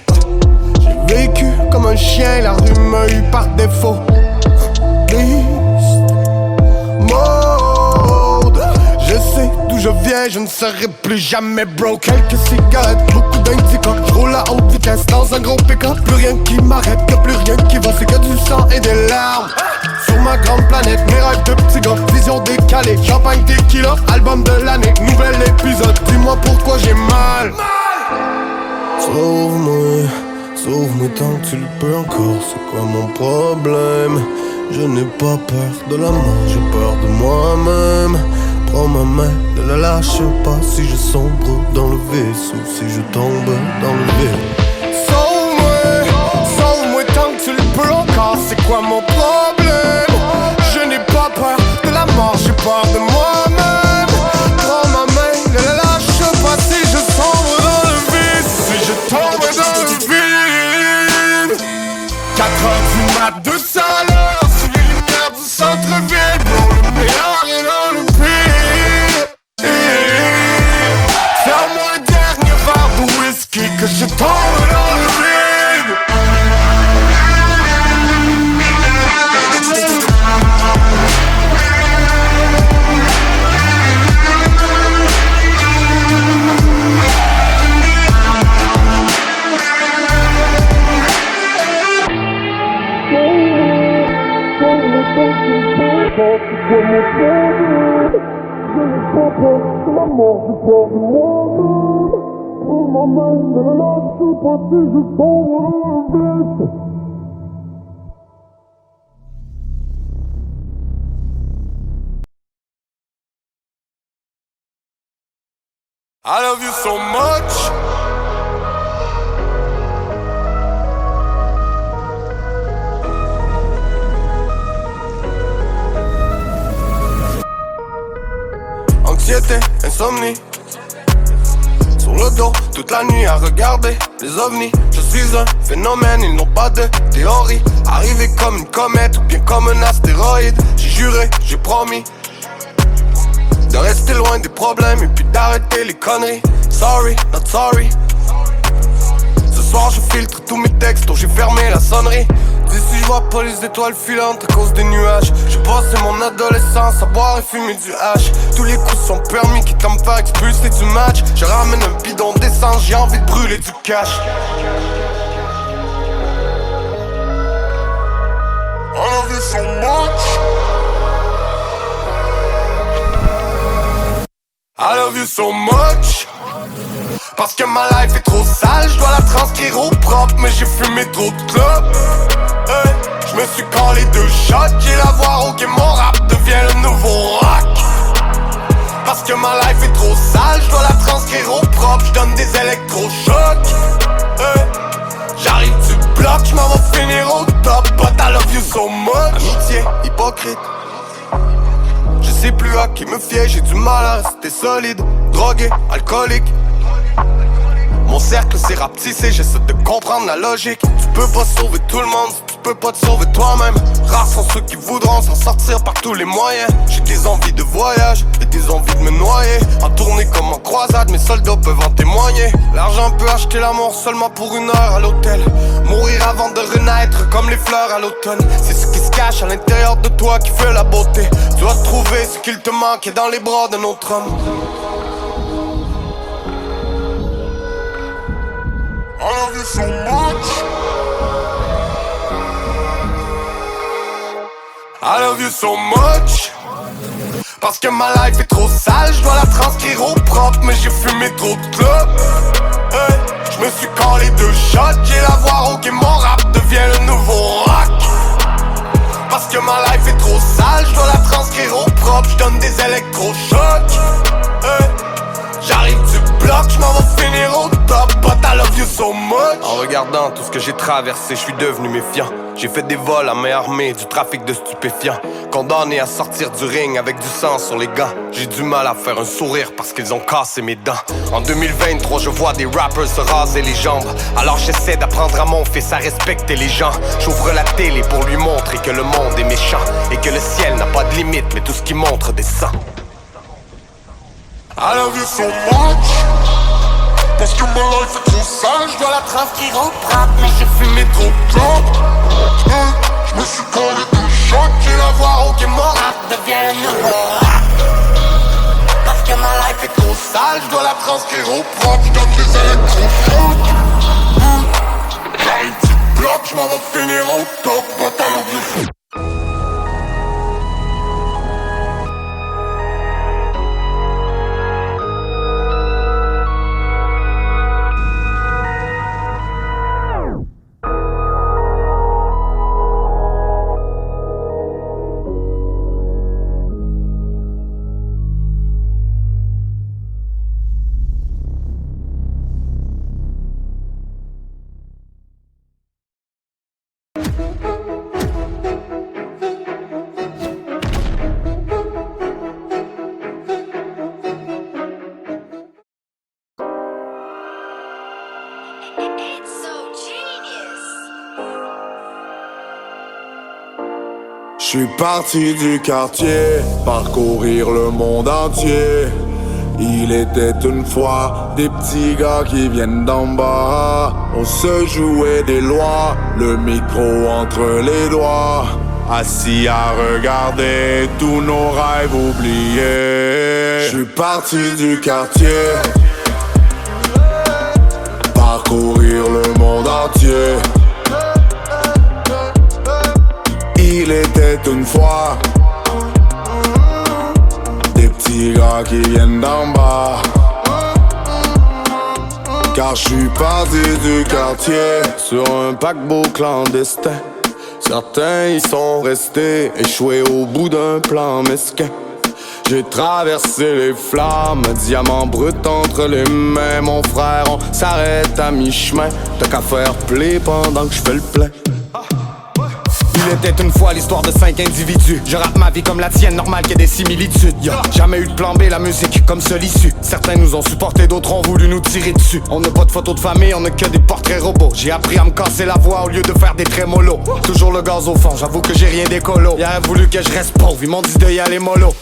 J'ai vécu comme un chien, la rue m'a eu par défaut. Beast mode. Je sais d'où je viens, je ne serai plus jamais broke. Quelques cigarettes, beaucoup d'indica. Je roule à haute vitesse dans un gros pick-up. Plus rien qui m'arrête, que plus rien qui va, c'est que du sang et des larmes. sur ma grande planète. Mes rêves de petit gars, vision décalée. Champagne, tequila, album de l'année. Nouvel épisode, dis-moi pourquoi j'ai mal. Sauve-moi, sauve-moi tant que tu le peux encore. C'est quoi mon problème? Je n'ai pas peur de la mort, j'ai peur de moi-même. Prends ma main, ne la lâche pas. Si je sombre dans le vice ou si je tombe dans le vide. Sauve-moi tant que tu le peux encore. C'est quoi mon problème? Je n'ai pas peur de la mort, j'ai peur de moi-même. Prends ma main, ne la lâche pas. Si je sombre dans le vide, si je tombe dans le vide. 4h du mat, 200 à l'heure, sous les lumières du centre-ville. Dans le meilleur et dans le pire. Serre-moi un dernier verre de whisky, que je tombe dans le vide. I love you so much. Anxiété, insomnie. Sur le dos, toute la nuit à regarder les ovnis. Je suis un phénomène, ils n'ont pas de théorie. Arrivé comme une comète ou bien comme un astéroïde. J'ai juré, j'ai promis de rester loin des problèmes et puis d'arrêter les conneries. Sorry, not sorry. Ce soir je filtre tous mes textos, j'ai fermé la sonnerie. D'ici je vois pas les étoiles filantes à cause des nuages. J'ai passé mon adolescence à boire et fumer du hash. Tous les coups sont permis, quitte à me faire expulser du match. Je ramène un bidon d'essence, j'ai envie de brûler du cash. I love you so much. I love you so much. Parce que ma life est trop sale, je dois la transcrire au propre. Mais j'ai fumé trop de clopes. Hey, je me suis collé 2 shots. J'ai la voix ok, mon rap devient le nouveau rock. Parce que ma life est trop sale, je dois la transcrire au propre. Je donne des électrochocs. Hey, j'arrive du bloc, je m'en vais finir au top. But I love you so much. Amitié hypocrite. Je sais plus à qui me fier, j'ai du mal à rester solide. Drogué, alcoolique. Mon cercle s'est rapetissé, j'essaie de comprendre la logique. Tu peux pas sauver tout le monde, tu peux pas te sauver toi-même. Rares sont ceux qui voudront s'en sortir par tous les moyens. J'ai des envies de voyage et des envies de me noyer. En tournée comme en croisade, mes soldats peuvent en témoigner. L'argent peut acheter l'amour seulement pour 1 heure à l'hôtel. Mourir avant de renaître comme les fleurs à l'automne. C'est ce qui se cache à l'intérieur de toi qui fait la beauté. Tu dois trouver ce qu'il te manque dans les bras d'un autre homme. I love you so much. I love you so much. Parce que ma life est trop sale, je dois la transcrire au propre. Mais j'ai fumé trop de clopes. Hey, je me suis collé 2 shots. J'ai la voix ok, mon rap devient le nouveau rock. Parce que ma life est trop sale, je dois la transcrire au propre. Je donne des électrochocs. Hey, j'arrive du bloc, je m'en vais finir au top. But I love you so much. En regardant tout ce que j'ai traversé, je suis devenu méfiant. J'ai fait des vols à main armée, du trafic de stupéfiants. Condamné à sortir du ring avec du sang sur les gants. J'ai du mal à faire un sourire parce qu'ils ont cassé mes dents. En 2023, je vois des rappers se raser les jambes. Alors j'essaie d'apprendre à mon fils à respecter les gens. J'ouvre la télé pour lui montrer que le monde est méchant. Et que le ciel n'a pas de limite, mais tout ce qui montre descend. I love you so much. Parce que ma life est trop sale, je dois la transcrire au propre. Mais j'ai fumé trop de clopes. Je me suis collé 2 shots. J'ai la voix ok, mon rap devient le nouveau rap. Parce que ma life est trop sale, je dois la transcrire au propre. Je donne des électrochocs. J'arrive du bloc, je m'en vais finir au top. But I love you so much. J'suis parti du quartier, parcourir le monde entier. Il était une fois des petits gars qui viennent d'en bas. On se jouait des lois, le micro entre les doigts. Assis à regarder tous nos rêves oubliés. J'suis parti du quartier, parcourir le monde entier. Il était une fois des petits gars qui viennent d'en bas. Car j'suis parti du quartier sur un paquebot clandestin. Certains y sont restés échoués au bout d'un plan mesquin. J'ai traversé les flammes, diamant brut entre les mains. Mon frère, on s'arrête à mi-chemin. T'as qu'à faire play pendant que j'fais le plein. Il était une fois l'histoire de 5 individus. Je rappe ma vie comme la tienne, normal qu'il y ait des similitudes. Jamais eu de plan B, la musique comme seule issue. Certains nous ont supporté, d'autres ont voulu nous tirer dessus. On n'a pas de photos de famille, on n'a que des portraits robots. J'ai appris à me casser la voix au lieu de faire des trémolos. Toujours le gaz au fond, j'avoue que j'ai rien d'écolo. Il a voulu que je reste pauvre, ils m'ont dit de y aller mollo.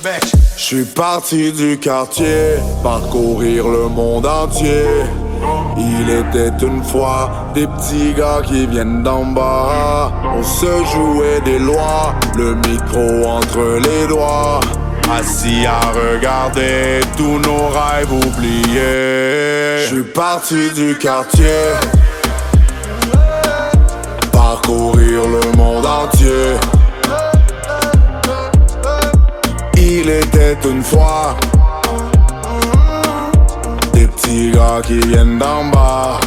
J'suis parti du quartier, parcourir le monde entier. Il était une fois des petits gars qui viennent d'en bas. On se jouait des lois, le micro entre les doigts. Assis à regarder tous nos rêves oubliés. J'suis parti du quartier, parcourir le monde entier. Il était une fois des petits gars qui viennent d'en bas.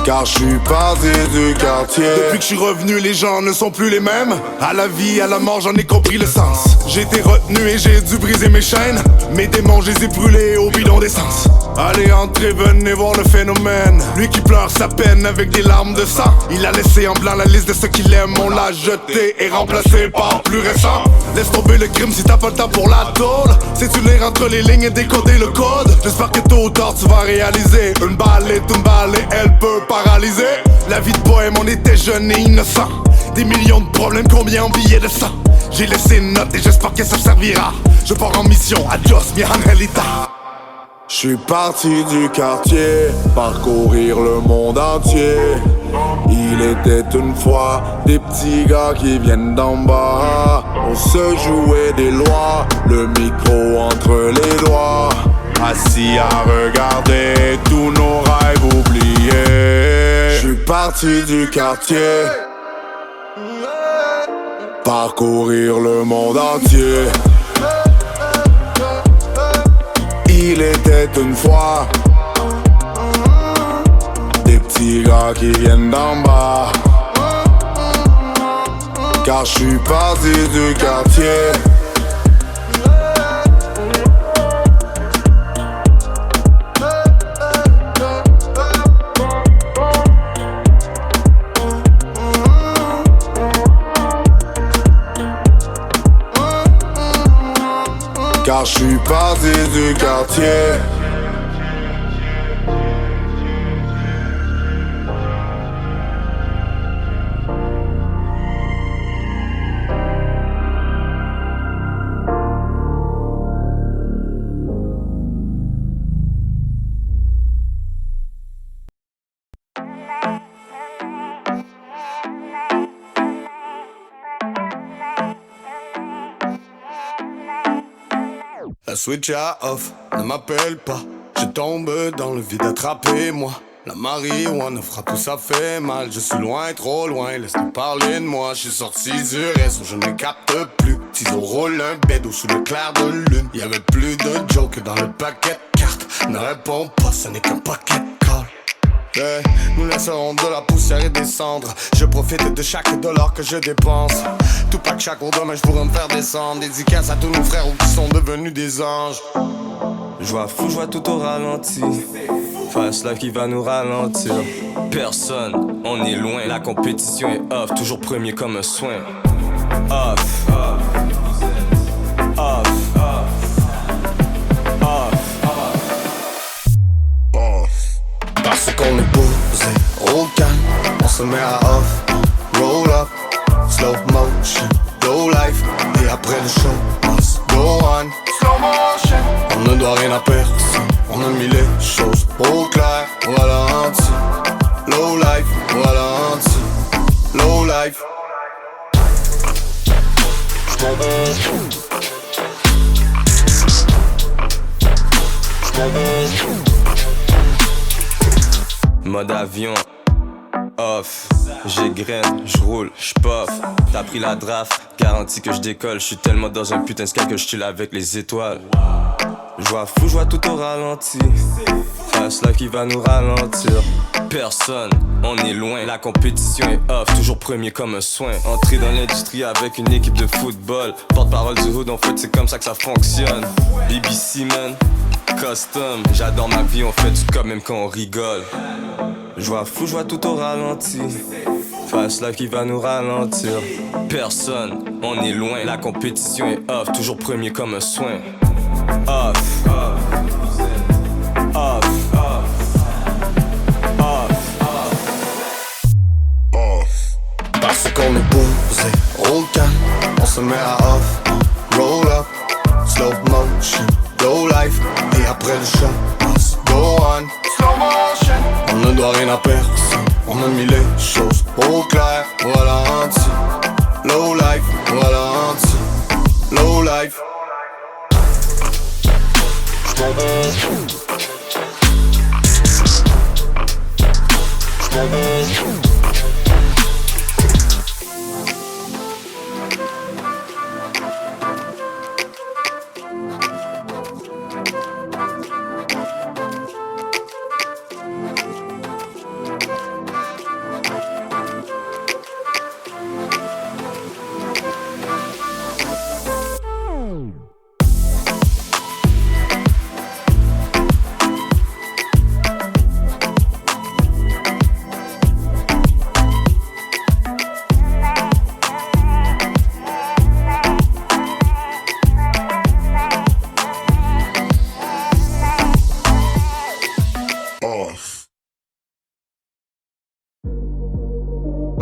Car j'suis parti du quartier. Depuis que j'suis revenu, les gens ne sont plus les mêmes. À la vie, à la mort, j'en ai compris le sens. J'ai été retenu et j'ai dû briser mes chaînes. Mes démons, je les ai brûlés au bidon d'essence. Allez, entrez, venez voir le phénomène. Lui qui pleure sa peine avec des larmes de sang. Il a laissé en blanc la liste de ceux qu'il aime. On l'a jeté et remplacé par plus récent. Laisse tomber le crime si t'as pas le temps pour la tôle. Sais-tu lire entre les lignes et décoder le code? J'espère que tôt ou tard tu vas réaliser. Une balle est une balle et elle peut paralyser. La vie de bohème, on était jeunes et innocents. Des millions de problèmes, combien en billets de sang? J'ai laissé une note et j'espère que ça servira. Je pars en mission, adios mi angelita. J'suis parti du quartier, parcourir le monde entier. Il était une fois des petits gars qui viennent d'en bas. On se jouait des lois, le micro entre les doigts. Assis à regarder tous nos rêves oubliés. J'suis parti du quartier, parcourir le monde entier. Il était une fois des petits gars qui viennent d'en bas. Car j'suis parti du quartier. Car j'suis parti du quartier. La switch à off, ne m'appelle pas. Je tombe dans le vide, attrapez-moi. La marijuana frappe où ça fait mal. Je suis loin, trop loin, laisse-nous parler de moi. Je suis sorti du réseau, je ne capte plus. Ciseaux roule un bédo sous le clair de lune. Y'avait plus de joke dans le paquet de cartes. Ne réponds pas, ce n'est qu'un paquet de call. Yeah, nous laisserons de la poussière et des cendres. Je profite de chaque dollar que je dépense. Tout pas que chaque jour demain je pourrais me faire descendre. Dédicace à tous nos frères qui sont devenus des anges. Je vois fou, je vois tout au ralenti. Fast life qui va nous ralentir. Personne, on est loin. La compétition est off, toujours premier comme un swing. Off, off, off, Parce qu'on est posé, au calme, on se met à off. Roll up, slow, doit rien à personne. On a mis les choses au clair, voilà un petit low life, voilà un petit low life. Mode avion, off, j'égraine, j'roule, j'poffe. T'as pris la draft, garantie que j'décolle. J'suis tellement dans un putain de sky que j'tue avec les étoiles. J'vois fou, j'vois tout au ralenti. Fast life qui va nous ralentir. Personne, on est loin, la compétition est off, toujours premier comme un soin. Entrer dans l'industrie avec une équipe de football. Porte-parole du hood, en fait c'est comme ça que ça fonctionne. BBC man, custom, j'adore ma vie, on fait du cop même quand on rigole. J'vois fou, j'vois tout au ralenti. Fast life qui va nous ralentir. Personne, on est loin, la compétition est off, toujours premier comme un soin. Off, off, parce qu'on est posé, roll calme, on se met à off, roll up, slow motion, go life, et après le shot, let's go on, slow motion. On ne doit rien à personne, on a mis les choses au clair, voilà un petit low life, voilà un petit low life.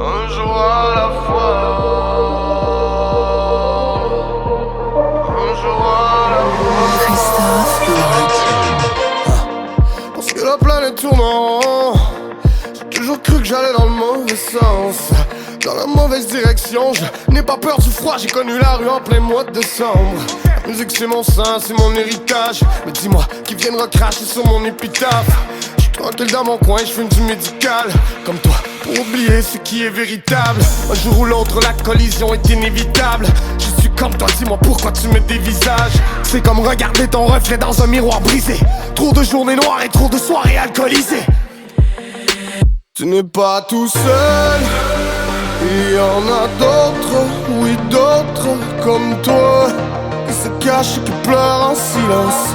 Un jour à la fois, un jour à la fois. Parce que la planète tourne en rond, j'ai toujours cru que j'allais dans le mauvais sens, dans la mauvaise direction. Je n'ai pas peur du froid, j'ai connu la rue en plein mois de décembre. La musique c'est mon sang, c'est mon héritage. Mais dis-moi, qui viendra cracher sur mon épitaphe? Tranquille dans mon coin, je fume du médical. Comme toi, pour oublier ce qui est véritable. Un jour ou l'autre, la collision est inévitable. Je suis comme toi, dis-moi pourquoi tu me dévisages. C'est comme regarder ton reflet dans un miroir brisé. Trop de journées noires et trop de soirées alcoolisées. Tu n'es pas tout seul, il y en a d'autres, oui d'autres comme toi, qui se cachent et qui pleurent en silence.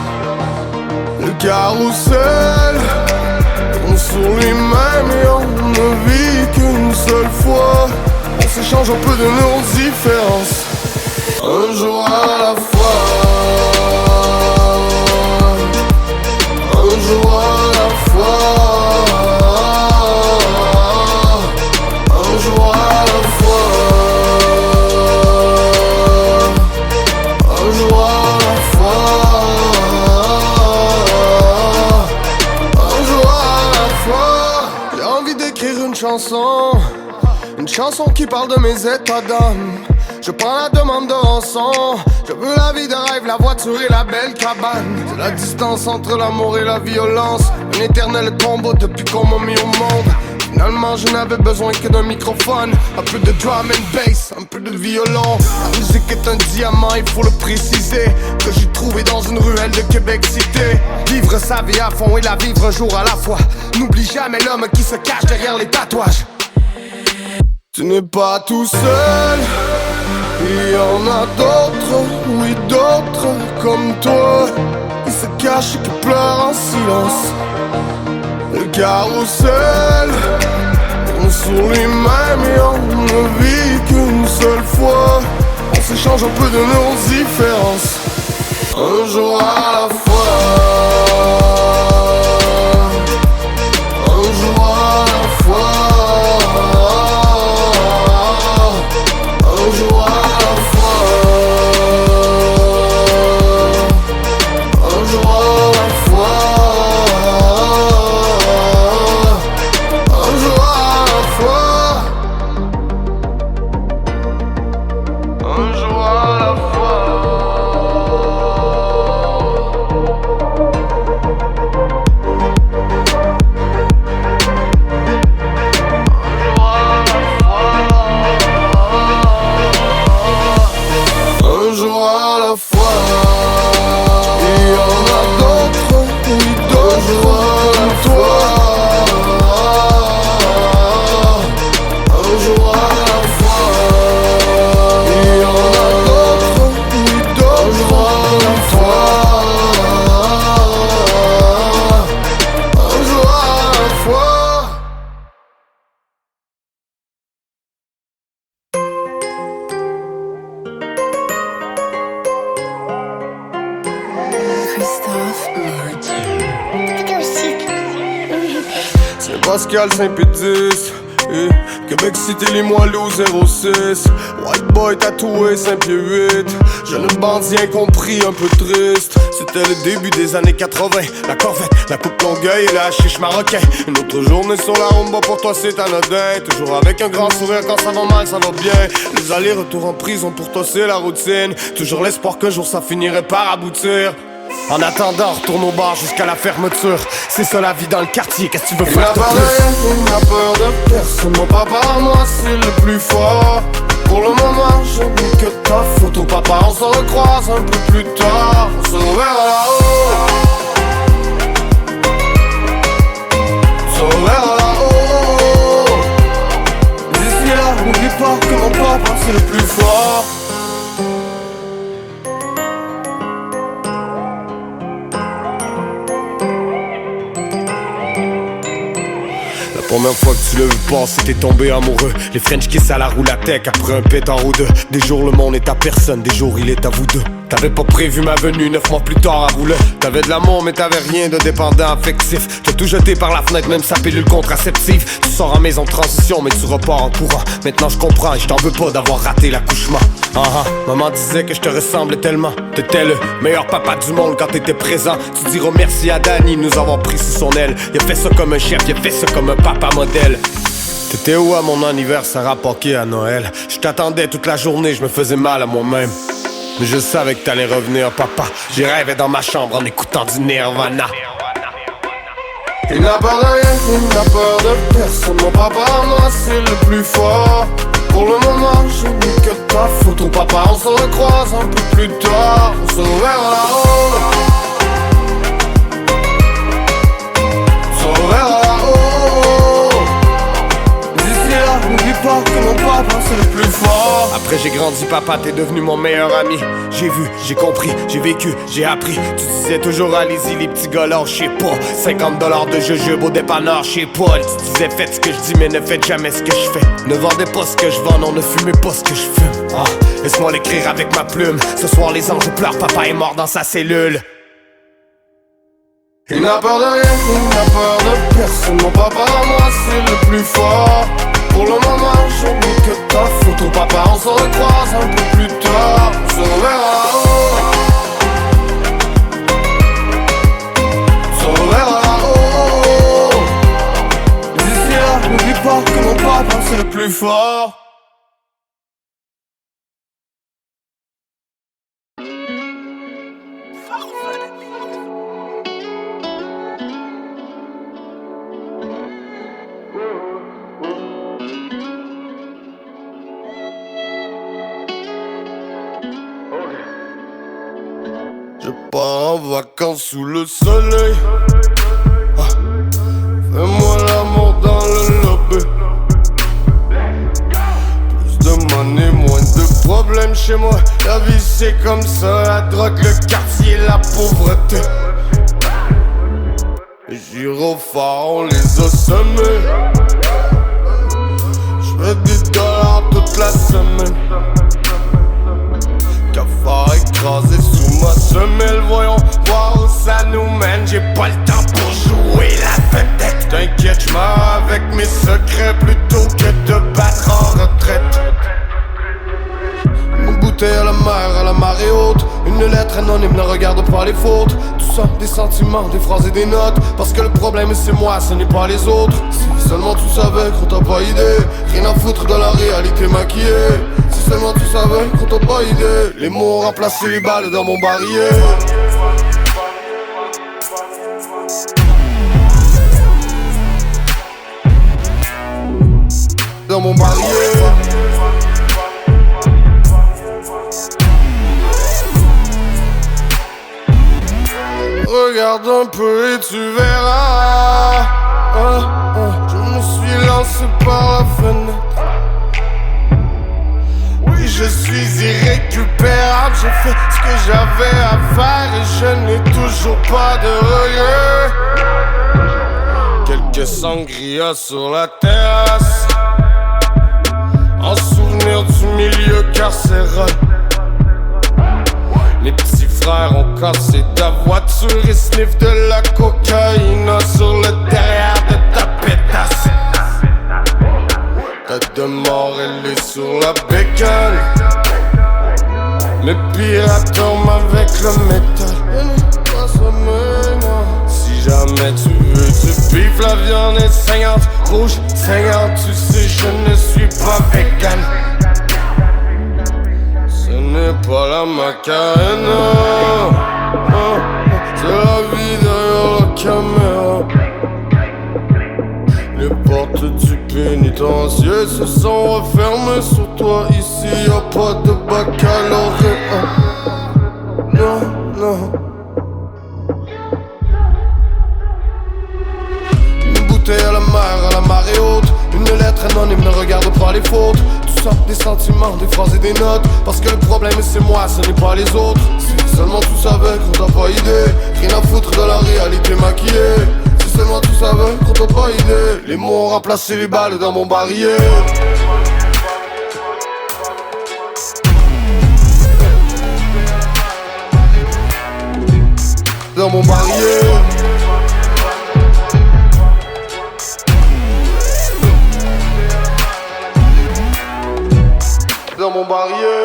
Le carrousel tourne sur lui-même et on ne vit qu'une seule fois. On s'échange un peu de nos différences, un jour à la fois, un jour à la fois. Une chanson qui parle de mes états d'âme. Je prends la demande de rançon. Je veux la vie de rêve, la voiture et la belle cabane. C'est la distance entre l'amour et la violence. Un éternel combo depuis qu'on m'a mis au monde. Finalement je n'avais besoin que d'un microphone, un peu de drum and bass, un peu de violon. La musique est un diamant, il faut le préciser, que j'ai trouvé dans une ruelle de Québec cité. Vivre sa vie à fond et la vivre un jour à la fois. N'oublie jamais l'homme qui se cache derrière les tatouages. Tu n'es pas tout seul, il y en a d'autres, oui d'autres comme toi, qui se cachent et qui pleurent en silence. Le carrousel tourne sur lui-même et on ne vit qu'une seule fois. On s'échange un peu de nos différences, un jour à la fois, un jour à la fois. Un jour C'est Pascal Saint-Pédis, Québec City, Limoilou 06. White boy tatoué 5 pieds 8. Jeune bandit incompris, un peu triste. C'était le début des années 80. La Corvette, la coupe Longueuil et la chiche marocain. Une autre journée sur la rumba, pour toi c'est anodin. Toujours avec un grand sourire, quand ça va mal, ça va bien. Les allers-retours en prison, pour toi c'est la routine. Toujours l'espoir qu'un jour ça finirait par aboutir. En attendant, retourne au bar jusqu'à la fermeture. C'est ça la vie dans le quartier, qu'est-ce que tu veux faire de plus? Il n'a peur de personne, mon papa à moi c'est le plus fort. Pour le moment je n'ai que ta photo papa, on se recroise un peu plus tard. On se reverra là-haut. On se reverra là-haut. D'ici là, n'oublie pas que mon papa c'est le plus fort. La première fois que tu l'as vu passer, t'es tombé amoureux. Les French kiss à la roulatec après un pétard ou deux. Des jours le monde est à personne, des jours il est à vous deux. T'avais pas prévu ma venue 9 mois plus tard à rouler. T'avais de l'amour mais t'avais rien de dépendant affectif. T'as tout jeté par la fenêtre, même sa pilule contraceptive. Tu sors en maison de transition mais tu repars en courant. Maintenant je comprends et je t'en veux pas d'avoir raté l'accouchement. Maman disait que je te ressemblais tellement. T'étais le meilleur papa du monde quand t'étais présent. Tu diras merci à Danny de nous avoir pris sous son aile. Il a fait ça comme un chef, il a fait ça comme un papa modèle. T'étais où à mon anniversaire à Pâques à Noël? Je t'attendais toute la journée, je me faisais mal à moi-même. Mais je savais que t'allais revenir, papa. J'y rêvais dans ma chambre en écoutant du Nirvana. Il n'a peur de rien, il n'a peur de personne. Mon papa à moi c'est le plus fort. Pour le moment je n'ai que ta photo papa, on se recroise un peu plus tard. On se reverra là-haut. On se reverra là-haut. D'ici là, n'oublie pas que mon papa c'est le plus fort. Après j'ai grandi papa, t'es devenu mon meilleur ami. J'ai vu, j'ai compris, j'ai vécu, j'ai appris. Tu disais toujours allez-y les petits gars là, je sais pas. 50$ de jujube au dépanneur, je sais pas. Tu disais faites ce que je dis mais ne faites jamais ce que je fais. Ne vendez pas ce que je vends, non ne fumez pas ce que je fume. Laisse-moi l'écrire avec ma plume. Ce soir les anges pleurent, papa est mort dans sa cellule. Il n'a peur de rien, il n'a peur de personne. Mon papa à moi c'est le plus fort. Pour le moment je n'ai que ta photo papa, on se recroise un peu plus tard. On se reverra là-haut. On se reverra là-haut. D'ici là, n'oublie pas que mon papa c'est le plus fort. Je pars en vacances sous le soleil. Fais-moi l'amour dans le lobby. Plus de money, moins de problèmes chez moi. La vie c'est comme ça, la drogue, le quartier, la pauvreté. Les gyrophares, on les a semés. J'fais des dollars toute la semaine. Cafard écrasé sous ma semelle, voyons voir où ça nous mène. J'ai pas le temps pour jouer la vedette. T'inquiète, j'm'en avec mes secrets plutôt que de battre en retraite. Une bouteille à la mer, à la marée haute. Une lettre anonyme, ne regarde pas les fautes. Tout ça, des sentiments, des phrases et des notes. Parce que le problème c'est moi, ce n'est pas les autres. Si seulement tu savais qu'on t'a pas idée. Rien à foutre de la réalité maquillée. Si seulement tu savais qu'on t'a pas idée. Les mots ont remplacé les balles dans mon barillet. Dans mon barillet. Regarde un peu et tu verras. Je me suis lancé par la fenêtre. Oui, je suis irrécupérable. J'ai fait ce que j'avais à faire et je n'ai toujours pas de regrets. Quelques sangrias sur la terrasse, en souvenir du milieu carcéral. Les petits frères ont cassé ta voiture et sniff de la cocaïne sur le derrière de ta pétasse. Tête de mort, elle est sur la bécane. Les pirates dorment avec le métal. Elle n'est pas sommeil, non. Si jamais tu veux du beef, la viande est saignante. Rouge, saignante, tu sais, je ne suis pas vegan. Ce n'est pas la Macarena. C'est la vie derrière la caméra. Les portes du pénitencier se sont refermées sur toi. Ici y'a pas de baccalauréat. Non, non. Une bouteille à la mer, à la marée haute. Une lettre anonyme, ne regarde pas les fautes. Tout ça, des sentiments, des phrases et des notes. Parce que le problème c'est moi, ce n'est pas les autres. Si seulement tu savais qu'on t'a pas idée. Rien à foutre de la réalité maquillée. Si seulement tu savais qu'on t'a pas idée. Les mots ont remplacé les balles dans mon barillet. Dans mon barillet. Dans mon barillet.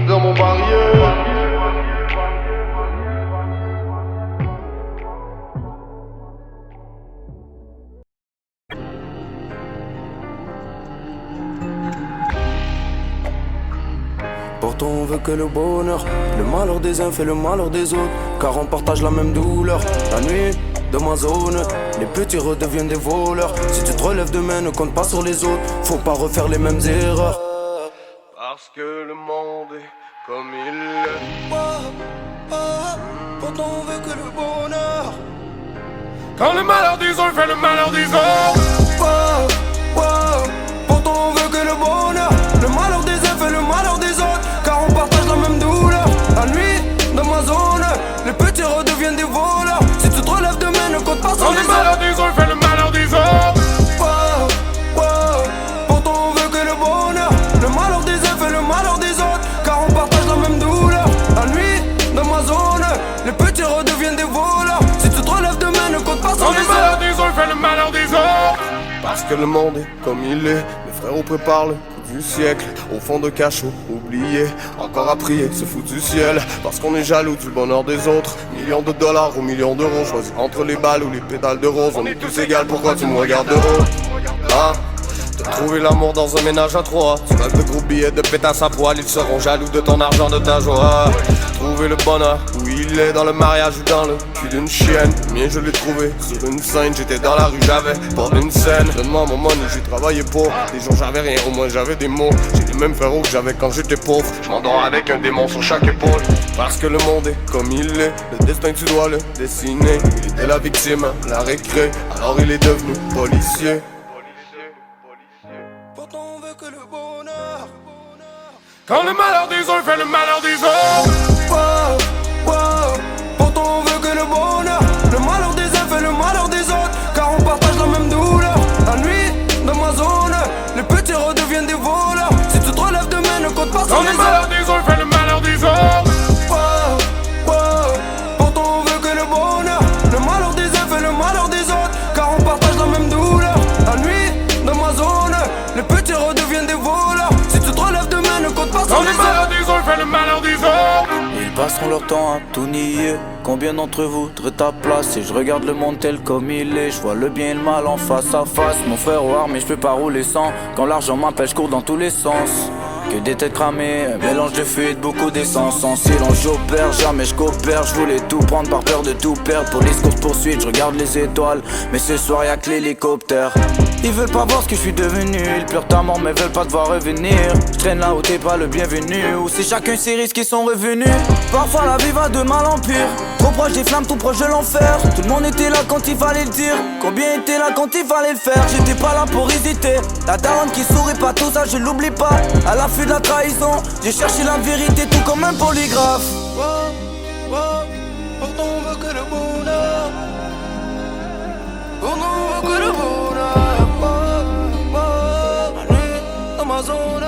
Dans mon barillet. Pourtant on veut que le bonheur. Le malheur des uns fait le malheur des autres, car on partage la même douleur. La nuit de ma zone, les petits redeviennent des voleurs. Si tu te relèves demain, ne compte pas sur les autres. Faut pas refaire les mêmes erreurs. Parce que le monde est comme il est. Pourtant on veut que le bonheur. Quand le malheur des uns fait le malheur des autres. Pourtant on veut que le bonheur. Le malheur des uns fait le malheur des autres, car on partage la même douleur. La nuit dans ma zone, les petits redeviennent des voleurs. Si tu te relèves demain, ne compte pas sur Quand les le malheur autres. des uns fait le malheur des autres. Pourtant on veut que le bonheur. Le malheur des uns fait le malheur des autres, car on partage la même douleur. La nuit dans ma zone, les petits redeviennent des voleurs. Si tu te relèves demain, ne compte pas sur Quand les le malheur autres. des uns fait le malheur des autres. Parce que le monde est comme il est. Mes frères préparent le coup du siècle. Au fond de cachot, oublié. Encore à prier, se fout du ciel. Parce qu'on est jaloux du bonheur des autres. Millions de dollars ou millions d'euros. Choisis entre les balles ou les pédales de rose. On est tous égales, pourquoi tu me regardes de haut? Ah, t'as trouvé l'amour dans un ménage à trois. Tu rêves de gros billets de pétasse à poil. Ils seront jaloux de ton argent, de ta joie. Trouver le bonheur où il est, dans le mariage ou dans le cul d'une chienne. Le mien je l'ai trouvé sur une scène. J'étais dans la rue, j'avais pas une scène. Donne-moi mon money, j'ai travaillé pour. Des jours j'avais rien, au moins j'avais des mots. J'ai les mêmes frérots que j'avais quand j'étais pauvre. Je m'endors avec un démon sur chaque épaule. Parce que le monde est comme il est. Le destin tu dois le dessiner. Il était la victime, la récré. Alors il est devenu policier. Pourtant on veut que le bonheur. Quand le malheur des uns fait le malheur des autres. Pourtant on veut que le bonheur. Le malheur des uns fait le malheur des autres, car on partage la même douleur. La nuit dans ma zone, les petits redeviennent des voleurs. Si tu te relèves demain, ne compte pas sur Quand les le malheur autres. des uns fait le malheur des autres. Pourtant on veut que le bonheur. Le malheur des uns fait le malheur des autres, car on partage la même douleur. La nuit dans ma zone, les petits redeviennent des voleurs. Si tu te relèves demain, ne compte pas sur Quand les le malheur autres. des uns fait le malheur des autres. Ils passeront leur temps à tout nier. Combien d'entre vous voudraient ta place? Et je regarde le monde tel comme il est. Je vois le bien et le mal en face à face. Mon frère au mais je peux pas rouler sans. Quand l'argent m'appelle, je cours dans tous les sens. Que des têtes cramées, un mélange de fuite, beaucoup d'essence. En silence j'opère, jamais je coopère. Je voulais tout prendre par peur de tout perdre. Police course poursuite, je regarde les étoiles. Mais ce soir y'a que l'hélicoptère. Ils veulent pas voir ce que je suis devenu. Ils pleurent ta mort mais veulent pas te voir revenir. Je traîne là où t'es pas le bienvenu. Où c'est chacun ses risques qui sont revenus. Parfois la vie va de mal en pire. Trop proche des flammes, tout proche de l'enfer. Tout le monde était là quand il fallait le dire. Combien était là quand il fallait le faire? J'étais pas là pour hésiter. La daronne qui sourit pas, tout ça je l'oublie pas. À l'affût de la trahison, j'ai cherché la vérité tout comme un polygraphe. Pourtant on veut que le bonheur. Pourtant on veut que le bonheur. ma zone.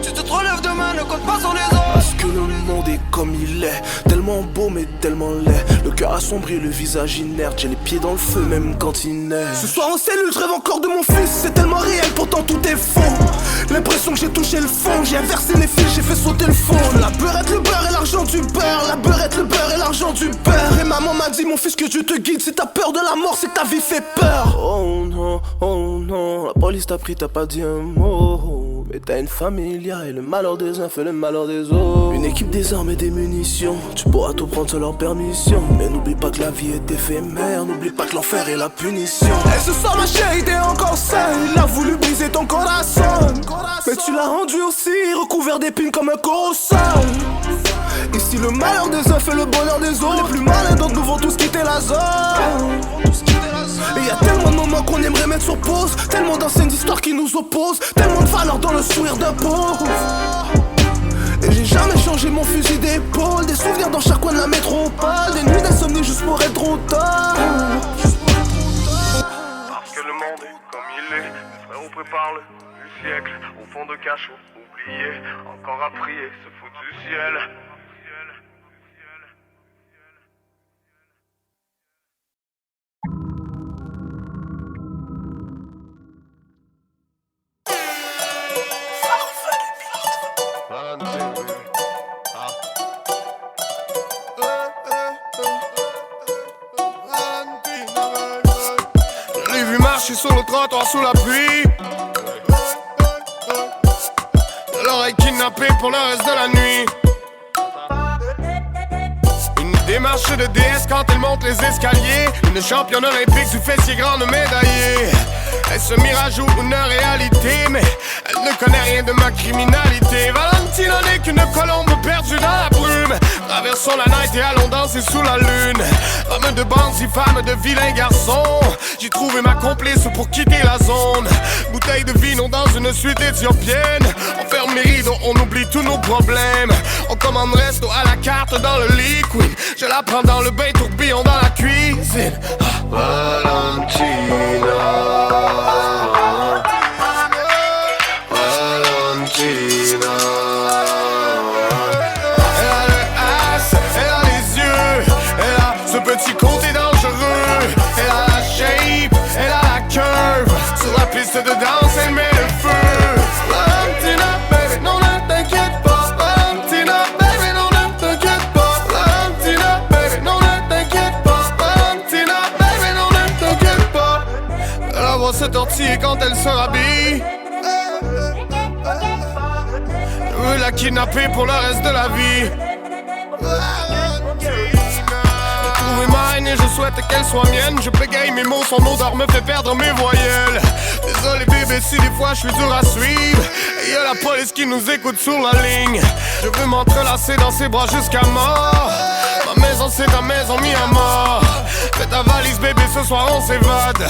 Tu te relèves demain, ne compte pas sur les autres. Parce que le monde est comme il est, tellement beau mais tellement laid. Le cœur assombri, le visage inerte, j'ai les pieds dans le feu même quand il neige. Ce soir en cellule, je rêve encore de mon fils, c'est tellement réel, pourtant tout est faux. L'impression que j'ai touché le fond, j'ai inversé les fils, j'ai fait sauter le fond. La beurrette, le beurre et l'argent du beurre, la beurrette, le beurre et l'argent du beurre. Et maman m'a dit, mon fils, que Dieu te guide, si t'as peur de la mort, c'est que ta vie fait peur. Oh non, la police t'a pris, t'as pas dit un mot. Mais t'as une famille, et le malheur des uns fait le malheur des autres. Une équipe des armes et des munitions, tu pourras tout prendre sans leur permission. Mais n'oublie pas que la vie est éphémère, n'oublie pas que l'enfer est la punition. Et ce soir ma chérie t'es encore seule, il a voulu briser ton corazon. Mais tu l'as rendu aussi, recouvert d'épines comme un colossal. Ici le malheur des uns fait le bonheur des autres. Les plus malins d'entre nous vont tous quitter la zone. Et y'a tellement de moments qu'on aimerait mettre sur pause, tellement d'anciennes histoires qui nous opposent, tellement de valeurs dans le sourire d'un pauvre. Et j'ai jamais changé mon fusil d'épaule, des souvenirs dans chaque coin de la métropole, des nuits d'insomnie juste pour être trop tard. Parce que le monde est comme il est, mes frères préparent le du siècle, au fond de cachot, oublié, encore à prier, se fout du ciel. Je l'ai vu marcher sur le trottoir sous la pluie. Je l'aurais kidnappé pour le reste de la nuit. Une démarche de déesse quand elle monte les escaliers. Une championne olympique du fessier grande médaillée. Est-ce un mirage ou une réalité? Mais elle ne connaît rien de ma criminalité. Valentina n'est qu'une colombe perdue dans la brume. Traversons la night et allons danser sous la lune. Femme de bandits, femme de vilains garçons. J'ai trouvé ma complice pour quitter la zone. Bouteille de vino dans une suite éthiopienne. On ferme les rideaux, on oublie tous nos problèmes. On commande resto à la carte dans le liquide. Je la prends dans le bain, tourbillon dans la cuisine. Valentina, Valentina. Elle a le as, elle a les yeux, elle a ce petit côté dangereux. Elle a la shape, elle a la curve. Sur la piste de danse, elle met le feu. Valentina, baby, non ne t'inquiète pas. Valentina, baby, non ne t'inquiète pas. Valentina, baby, non ne t'inquiète pas. Valentina, baby, non ne t'inquiète pas. Elle va se tortiller quand elle se rhabille. Je veux la kidnapper pour le reste de la vie. J'ai trouvé ma haine et je souhaite qu'elle soit mienne. Je bégaye mes mots, son odeur me fait perdre mes voyelles. Désolé bébé si des fois je suis dur à suivre. Et y'a la police qui nous écoute sur la ligne. Je veux m'entrelacer dans ses bras jusqu'à mort. Ma maison c'est ta maison mis à mort. Fais ta valise bébé, ce soir on s'évade.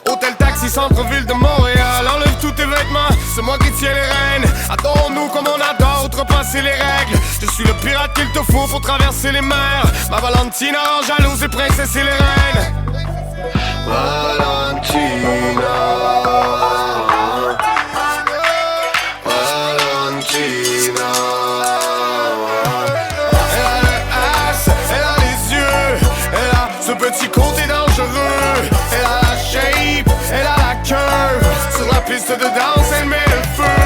Hôtel taxi centre-ville de Montréal. Enlève tous tes vêtements, c'est moi qui tiens les rênes. Adore-nous comme on adore, outrepasser les règles. Je suis le pirate qu'il te faut pour traverser les mers. Ma Valentina rend jalouse et princesse et les reines. Valentina, Valentina. Elle a le as, elle a les yeux, elle a ce petit côté dangereux. Elle a la shape, elle a la curve. Sur la piste de danse, elle met le feu.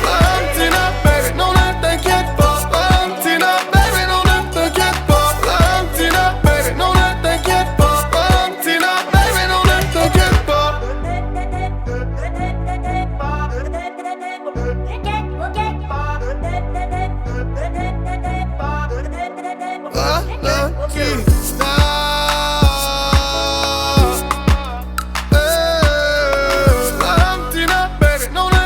Valentina, baby, non ne t'inquiète pas. Valentina, baby, non ne t'inquiète pas. Valentina, baby, non ne t'inquiète pas. Valentina, baby, non ne t'inquiète pas. Valentina, baby, non ne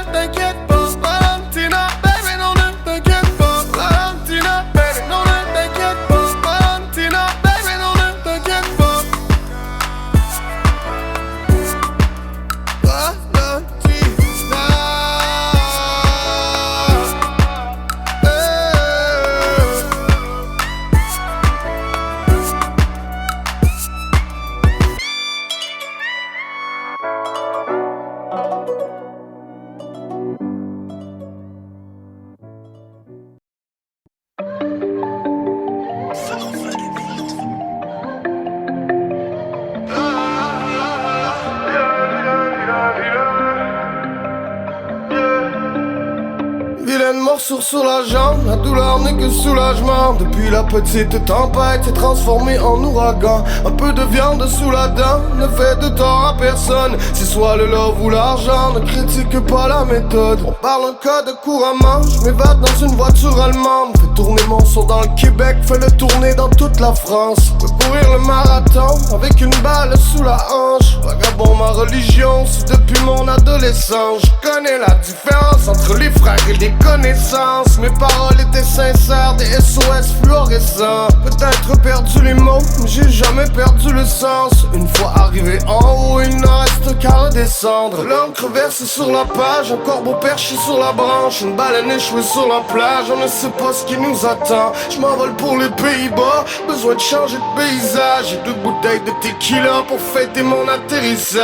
vilaine morsure sur la jambe, la douleur n'est que soulagement. Depuis la petite tempête s'est transformée en ouragan. Un peu de viande sous la dent ne fait de tort à personne. C'est soit le love ou l'argent, ne critique pas la méthode. On parle un code couramment, je m'évade dans une voiture allemande. Fais tourner mon son dans le Québec, fais le tourner dans toute la France. Peux courir le marathon avec une balle sous la hanche. Vagabond ma religion, c'est depuis mon adolescence. Je connais la différence entre les frères et les connaissances. Mes paroles étaient sincères, des SOS fluorescents. Peut-être perdu les mots, mais j'ai jamais perdu le sens. Une fois arrivé en haut, il ne reste qu'à redescendre. L'encre versée sur la page, un corbeau perché sur la branche, une baleine échouée sur la plage. On ne sait pas ce qui nous attend. Je m'envole pour les Pays-Bas, besoin de changer de paysage. J'ai 2 bouteilles de tequila pour fêter mon atterrissage.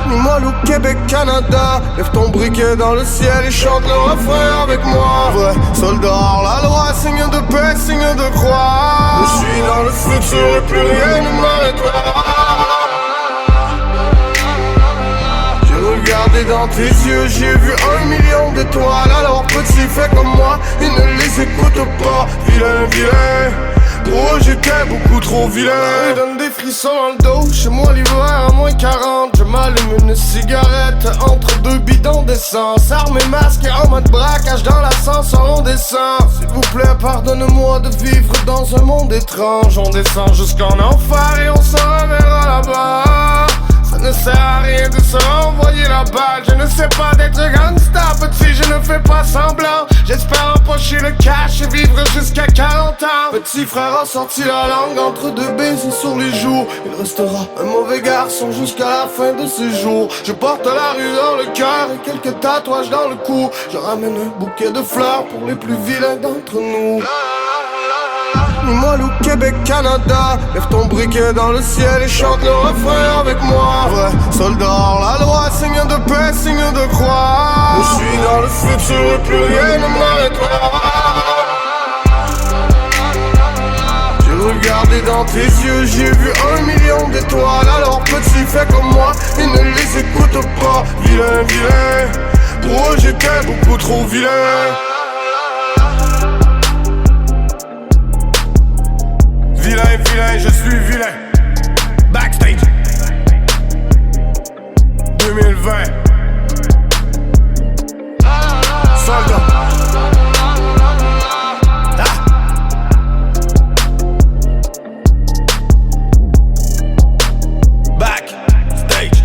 Ni-moi au Québec, Canada. Lève ton briquet dans le ciel et chante le refrain avec moi. Vrai soldat hors la loi, signe de paix, signe de croix. Je suis dans le futur et plus rien ne m'arrêtera. J'ai regardé dans tes yeux, j'ai vu 1 million d'étoiles. Alors petit, fais comme moi, ils ne les écoutent pas. Vilain, vilain. Oh, j'étais beaucoup trop vilain. Il donne des frissons dans le dos. Chez moi l'hiver à moins 40. Je m'allume une cigarette entre 2 bidons d'essence. Arme et masque et en mode braquage dans l'ascenseur on descend. S'il vous plaît pardonne-moi de vivre dans un monde étrange. On descend jusqu'en enfer et on s'en reverra là-bas. Ça ne sert à rien de se renvoyer la balle. Je ne sais pas d'être gangsta, petit, je ne fais pas semblant. J'espère empocher le cash et vivre jusqu'à 40 ans. Petit frère a sorti la langue entre 2 baisers sur les joues. Il restera un mauvais garçon jusqu'à la fin de ses jours. Je porte la rue dans le cœur et quelques tatouages dans le cou. Je ramène un bouquet de fleurs pour les plus vilains d'entre nous. Ni-moi au Québec, Canada. Lève ton briquet dans le ciel et chante le refrain avec moi. Vrai soldat hors la loi, signe de paix, signe de croix. Je suis dans le futur et plus rien ne m'arrêtera. J'ai regardé dans tes yeux, j'ai vu 1 million d'étoiles. Alors petit, fais comme moi, ils ne les écoutent pas. Vilain, vilain. Oh, j'étais beaucoup trop vilain. Vilain, vilain, je suis vilain. Backstage 2020. Soldat. Backstage.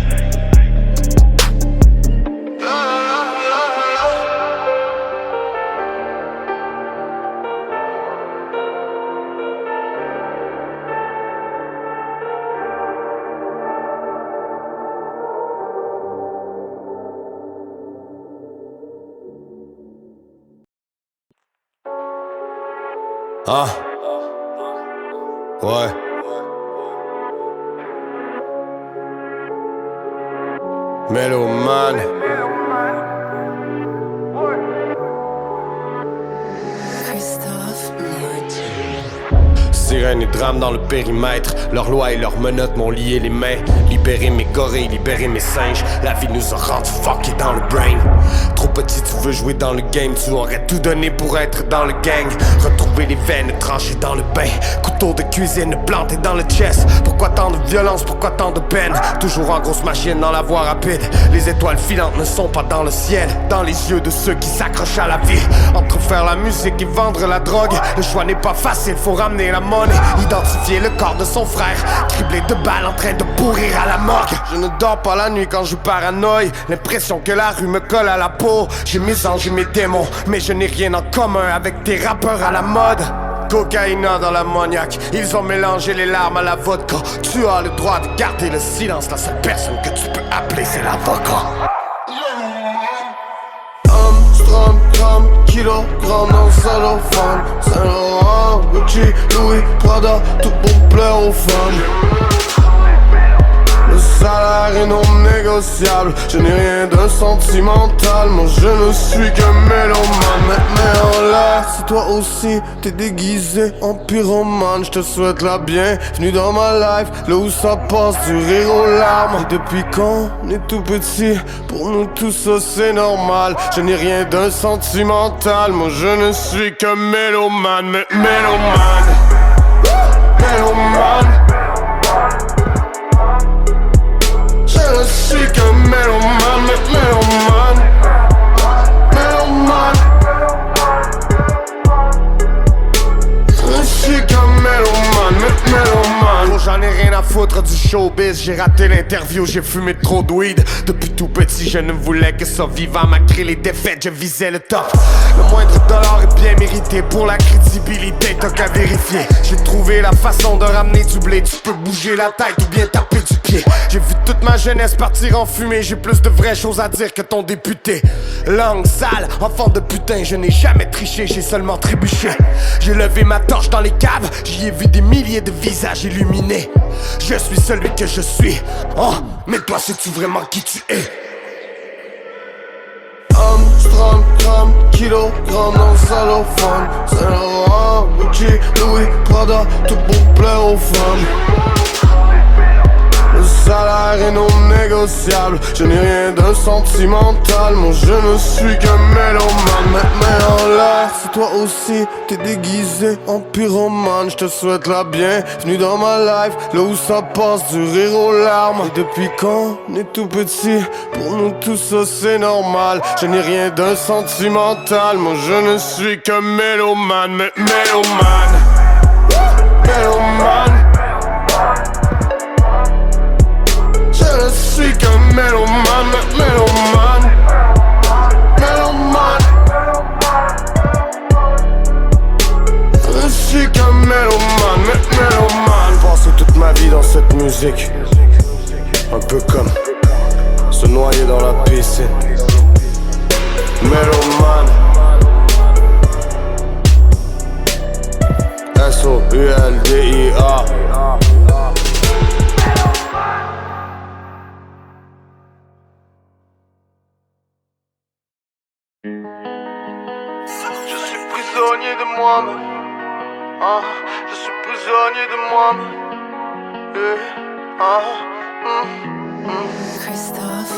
Ah. Ouais. Mélomane. Sirène et drame dans le périmètre. Leurs lois et leurs menottes m'ont lié les mains. Libérer mes gorilles, libérer mes singes. La vie nous a rendu fuckés dans le brain. Trop petit, tu veux jouer dans le game. Tu aurais tout donné pour être dans le gang. Retrouver les veines tranchées dans le bain. Couteau de cuisine planté dans le chest. Pourquoi tant de violence, pourquoi tant de peine? Toujours en grosse machine dans la voie rapide. Les étoiles filantes ne sont pas dans le ciel. Dans les yeux de ceux qui s'accrochent à la vie. Entre faire la musique et vendre la drogue, le choix n'est pas facile, faut ramener la monnaie. Identifier le corps de son frère, criblé de balles en train de pourrir à la morgue. Je ne dors pas la nuit quand je paranoïe. L'impression que la rue me colle à la peau. J'ai mes anges et mes démons, mais je n'ai rien en commun avec des rappeurs à la mode. Cocaïna dans l'ammoniaque, ils ont mélangé les larmes à la vodka. Tu as le droit de garder le silence, la seule personne que tu peux appeler c'est l'avocat. Armstrong, gramme, kilogramme dans cellophane. Saint-Laurent, Gucci, Louis, Prada, tout pour plaire aux femmes. Le salaire est non négociable. Je n'ai rien de sentimental. Moi je ne suis qu'un mélomane. Mais en l'air, si toi aussi t'es déguisé en pyromane, je te souhaite la bienvenue dans ma life, là où ça passe du rire aux larmes. Et depuis quand on est tout petit, pour nous tout ça c'est normal. Je n'ai rien de sentimental. Moi je ne suis qu'un mélomane. Mais mélomane, mélomane. Je ne suis qu'un mélomane, mais mélomane, mélomane. Je suis qu'un mélomane, mais mélomane. J'en ai rien à foutre du showbiz. J'ai raté l'interview, j'ai fumé trop de weed. Depuis tout petit, je ne voulais que ça vivant. Malgré les défaites, je visais le top. Le moindre dollar est bien mérité. Pour la crédibilité, t'as qu'à vérifier. J'ai trouvé la façon de ramener du blé. Tu peux bouger la tête ou bien taper du pied. J'ai vu toute ma jeunesse partir en fumée. J'ai plus de vraies choses à dire que ton député. Langue sale, enfant de putain. Je n'ai jamais triché, j'ai seulement trébuché. J'ai levé ma torche dans les caves. J'y ai vu des milliers de visages illuminés. Je suis celui que je suis. Oh, mais toi sais-tu vraiment qui tu es? Armstrong, gramme, kilogramme dans le cellophane. Saint-Laurent, Gucci, Louis, Prada, tout pour plaire aux femmes. Le salaire est non négociable. Je n'ai rien de sentimental. Moi je ne suis qu'un mélomane. Mais en l'air, si toi aussi t'es déguisé en pyromane, je te souhaite la bienvenue dans ma life, là où ça passe du rire aux larmes. Et depuis quand on est tout petit, pour nous tout ça c'est normal. Je n'ai rien de sentimental. Moi je ne suis qu'un mélomane. Mais mélomane, mélomane. Je suis qu'un mélomane, mélomane, mélomane. Je suis qu'un mélomane, mélomane. Passé toute ma vie dans cette musique, un peu comme se noyer dans la piscine. Mélomane, S-O-U-L-D-I-A. Prisonnier de moi-même, ah, je suis prisonnier de moi-même. Christophe.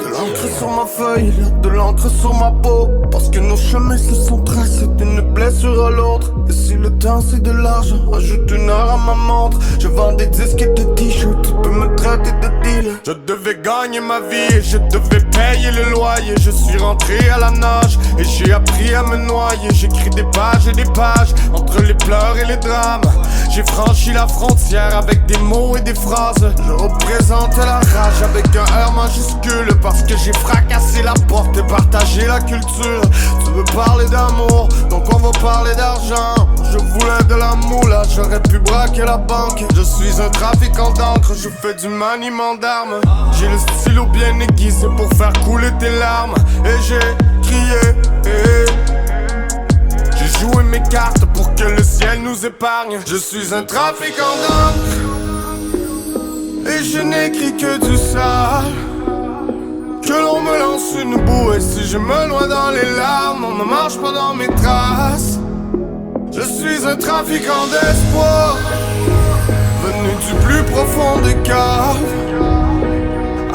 De l'encre sur ma feuille, de l'encre sur ma peau. Parce que nos chemins se sont tracés d'une blessure à l'autre. Et si le temps c'est de l'argent, ajoute une heure à ma montre. Je vends des disques et des t-shirts, tu peux me traiter de dealer. Je devais gagner ma vie et je devais payer le loyer. Je suis rentré à la nage et j'ai appris à me noyer. J'écris des pages et des pages entre les pleurs et les drames. J'ai franchi la frontière avec des mots et des phrases. Je représente la rage avec un R majuscule. Parce que j'ai fracassé la porte et partagé la culture. Tu veux parler d'amour, donc on va parler d'argent. Je voulais de l'amour, là j'aurais pu braquer la banque. Je suis un trafiquant d'encre, je fais du maniement d'armes. J'ai le stylo bien aiguisé pour faire couler tes larmes. Et j'ai crié, j'ai joué mes cartes pour que le ciel nous épargne. Je suis un trafiquant d'encre et je n'écris que du sale. Que l'on me lance une boue et si je me noie dans les larmes, on ne marche pas dans mes traces. Je suis un trafiquant d'espoir, venu du plus profond des caves.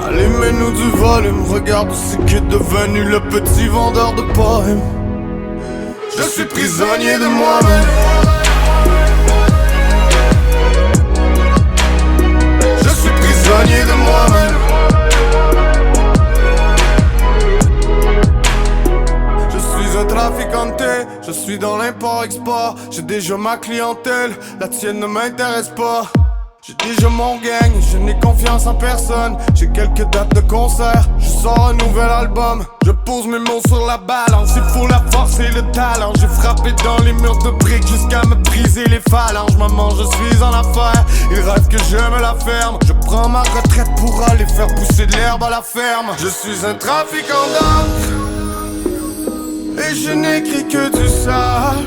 Allez, mets-nous du volume, regarde ce qu'est devenu le petit vendeur de poèmes. Je suis prisonnier de moi-même. Je suis prisonnier de moi-même. Un traficante, je suis dans l'import-export. J'ai déjà ma clientèle, la tienne ne m'intéresse pas. J'ai déjà mon gang, je n'ai confiance en personne. J'ai quelques dates de concert, je sors un nouvel album. Je pose mes mots sur la balance, il faut la force et le talent. J'ai frappé dans les murs de briques jusqu'à me briser les phalanges. Maman, je suis en affaire, ils rêvent que je me la ferme. Je prends ma retraite pour aller faire pousser de l'herbe à la ferme. Je suis un trafiquant d'encre et je n'écris que du sale.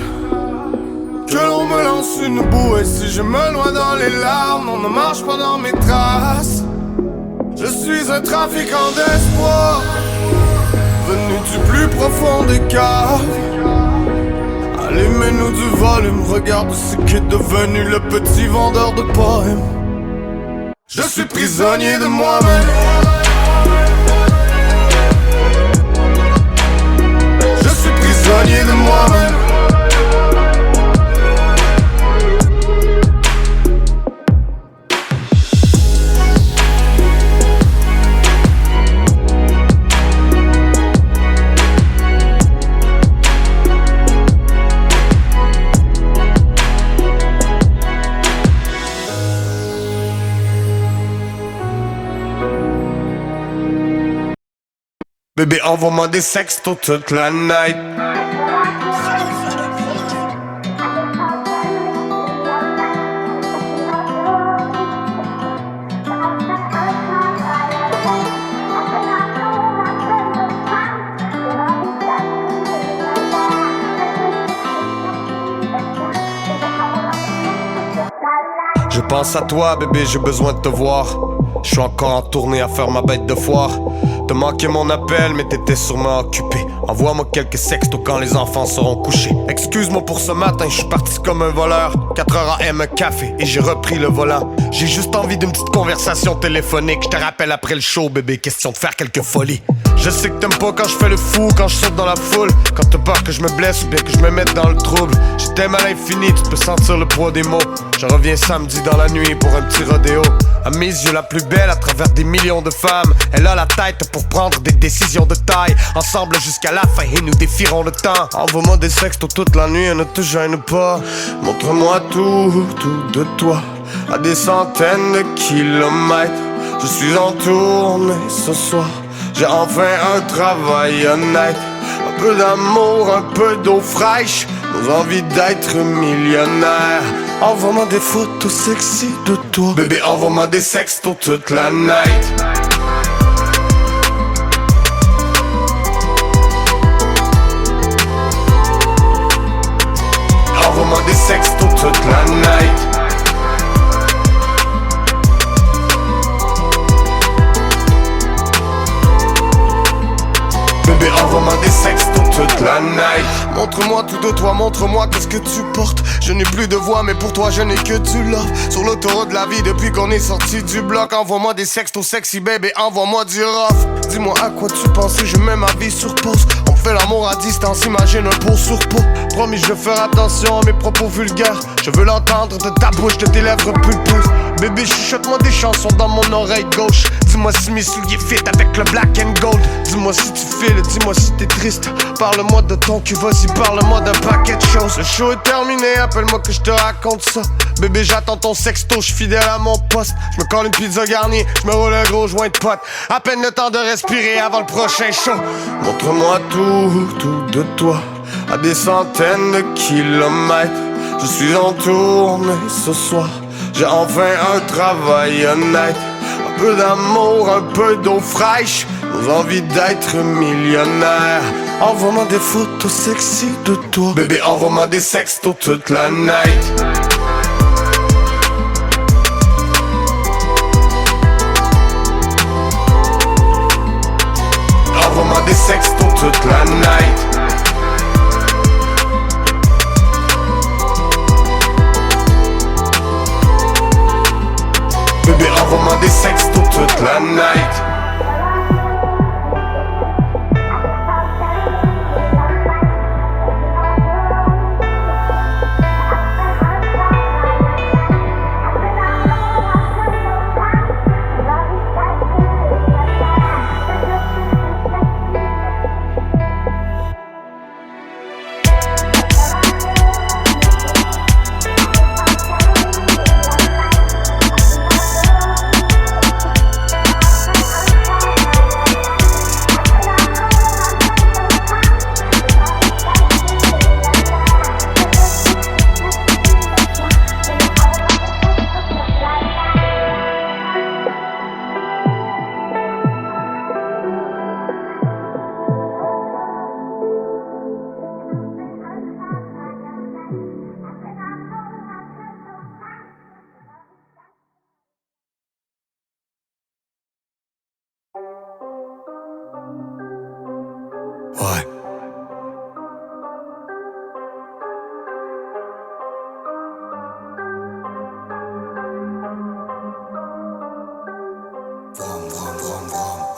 Que l'on me lance une boue et si je me noie dans les larmes, on ne marche pas dans mes traces. Je suis un trafiquant d'espoir, venu du plus profond des caves. Allez, mets-nous du volume, regarde ce qu'est devenu le petit vendeur de poèmes. Je suis prisonnier de moi-même. Je suis prisonnier de moi-même. Bébé, envoie-moi des sextos toute la night. Je pense à toi, bébé, j'ai besoin de te voir. Je suis encore en tournée à faire ma bête de foire. T'as manqué mon appel, mais t'étais sûrement occupé. Envoie-moi quelques sextos quand les enfants seront couchés. Excuse-moi pour ce matin, je suis parti comme un voleur. 4h AM, un café et j'ai repris le volant. J'ai juste envie d'une petite conversation téléphonique. Je te rappelle après le show, bébé, question de faire quelques folies. Je sais que t'aimes pas quand je fais le fou, quand je saute dans la foule. Quand t'as peur que je me blesse ou bien que je me mette dans le trouble. Je t'aime à l'infini, tu peux sentir le poids des mots. Je reviens samedi dans la nuit pour un petit rodéo. À mes yeux la plus belle à travers des millions de femmes. Elle a la tête pour prendre des décisions de taille. Ensemble jusqu'à la fin et nous défierons le temps. Envoie-moi des sextos toute la nuit et ne te gêne pas. Montre-moi tout de toi. À des centaines de kilomètres. Je suis en tournée ce soir. J'ai enfin un travail honnête. Un peu d'amour, un peu d'eau fraîche. Nos envies d'être millionnaire. Envoie-moi des photos sexy de toi. Bébé, envoie-moi des sextos toute la night. Envoie-moi des sextos toute la night. Bébé, envoie-moi des sextos toute la night. Montre-moi tout de toi, montre-moi qu'est-ce que tu portes. Je n'ai plus de voix, mais pour toi je n'ai que du love. Sur l'autoroute de la vie depuis qu'on est sorti du bloc. Envoie-moi des sextos sexy, bébé, envoie-moi du rough. Dis-moi à quoi tu pensais, je mets ma vie sur pause. On fait l'amour à distance, imagine un pot sur pot. Promis, je vais faire attention à mes propos vulgaires. Je veux l'entendre de ta bouche, de tes lèvres pulpeuses. Bébé, chuchote-moi des chansons dans mon oreille gauche. Dis-moi si mes souliers fit avec le black and gold. Dis-moi si tu files, dis-moi si t'es triste. Parle-moi de ton cul, vas-y, parle-moi d'un paquet de choses. Le show est terminé, appelle-moi que je te raconte ça. Bébé, j'attends ton sexto, je suis fidèle à mon poste. Je me colle une pizza garnie, je me roule un gros joint de pote. À peine le temps de respirer avant le prochain show. Montre-moi tout de toi. À des centaines de kilomètres. Je suis en tournée ce soir. J'ai enfin un travail honnête. Un peu d'amour, un peu d'eau fraîche. Nos envies d'être millionnaire. Envoie-moi des photos sexy de toi. Bébé, envoie-moi des sextos toute la night. Envoie-moi des sextos toute la night. Bébé, envoie-moi des sextos toute la night. Ouais.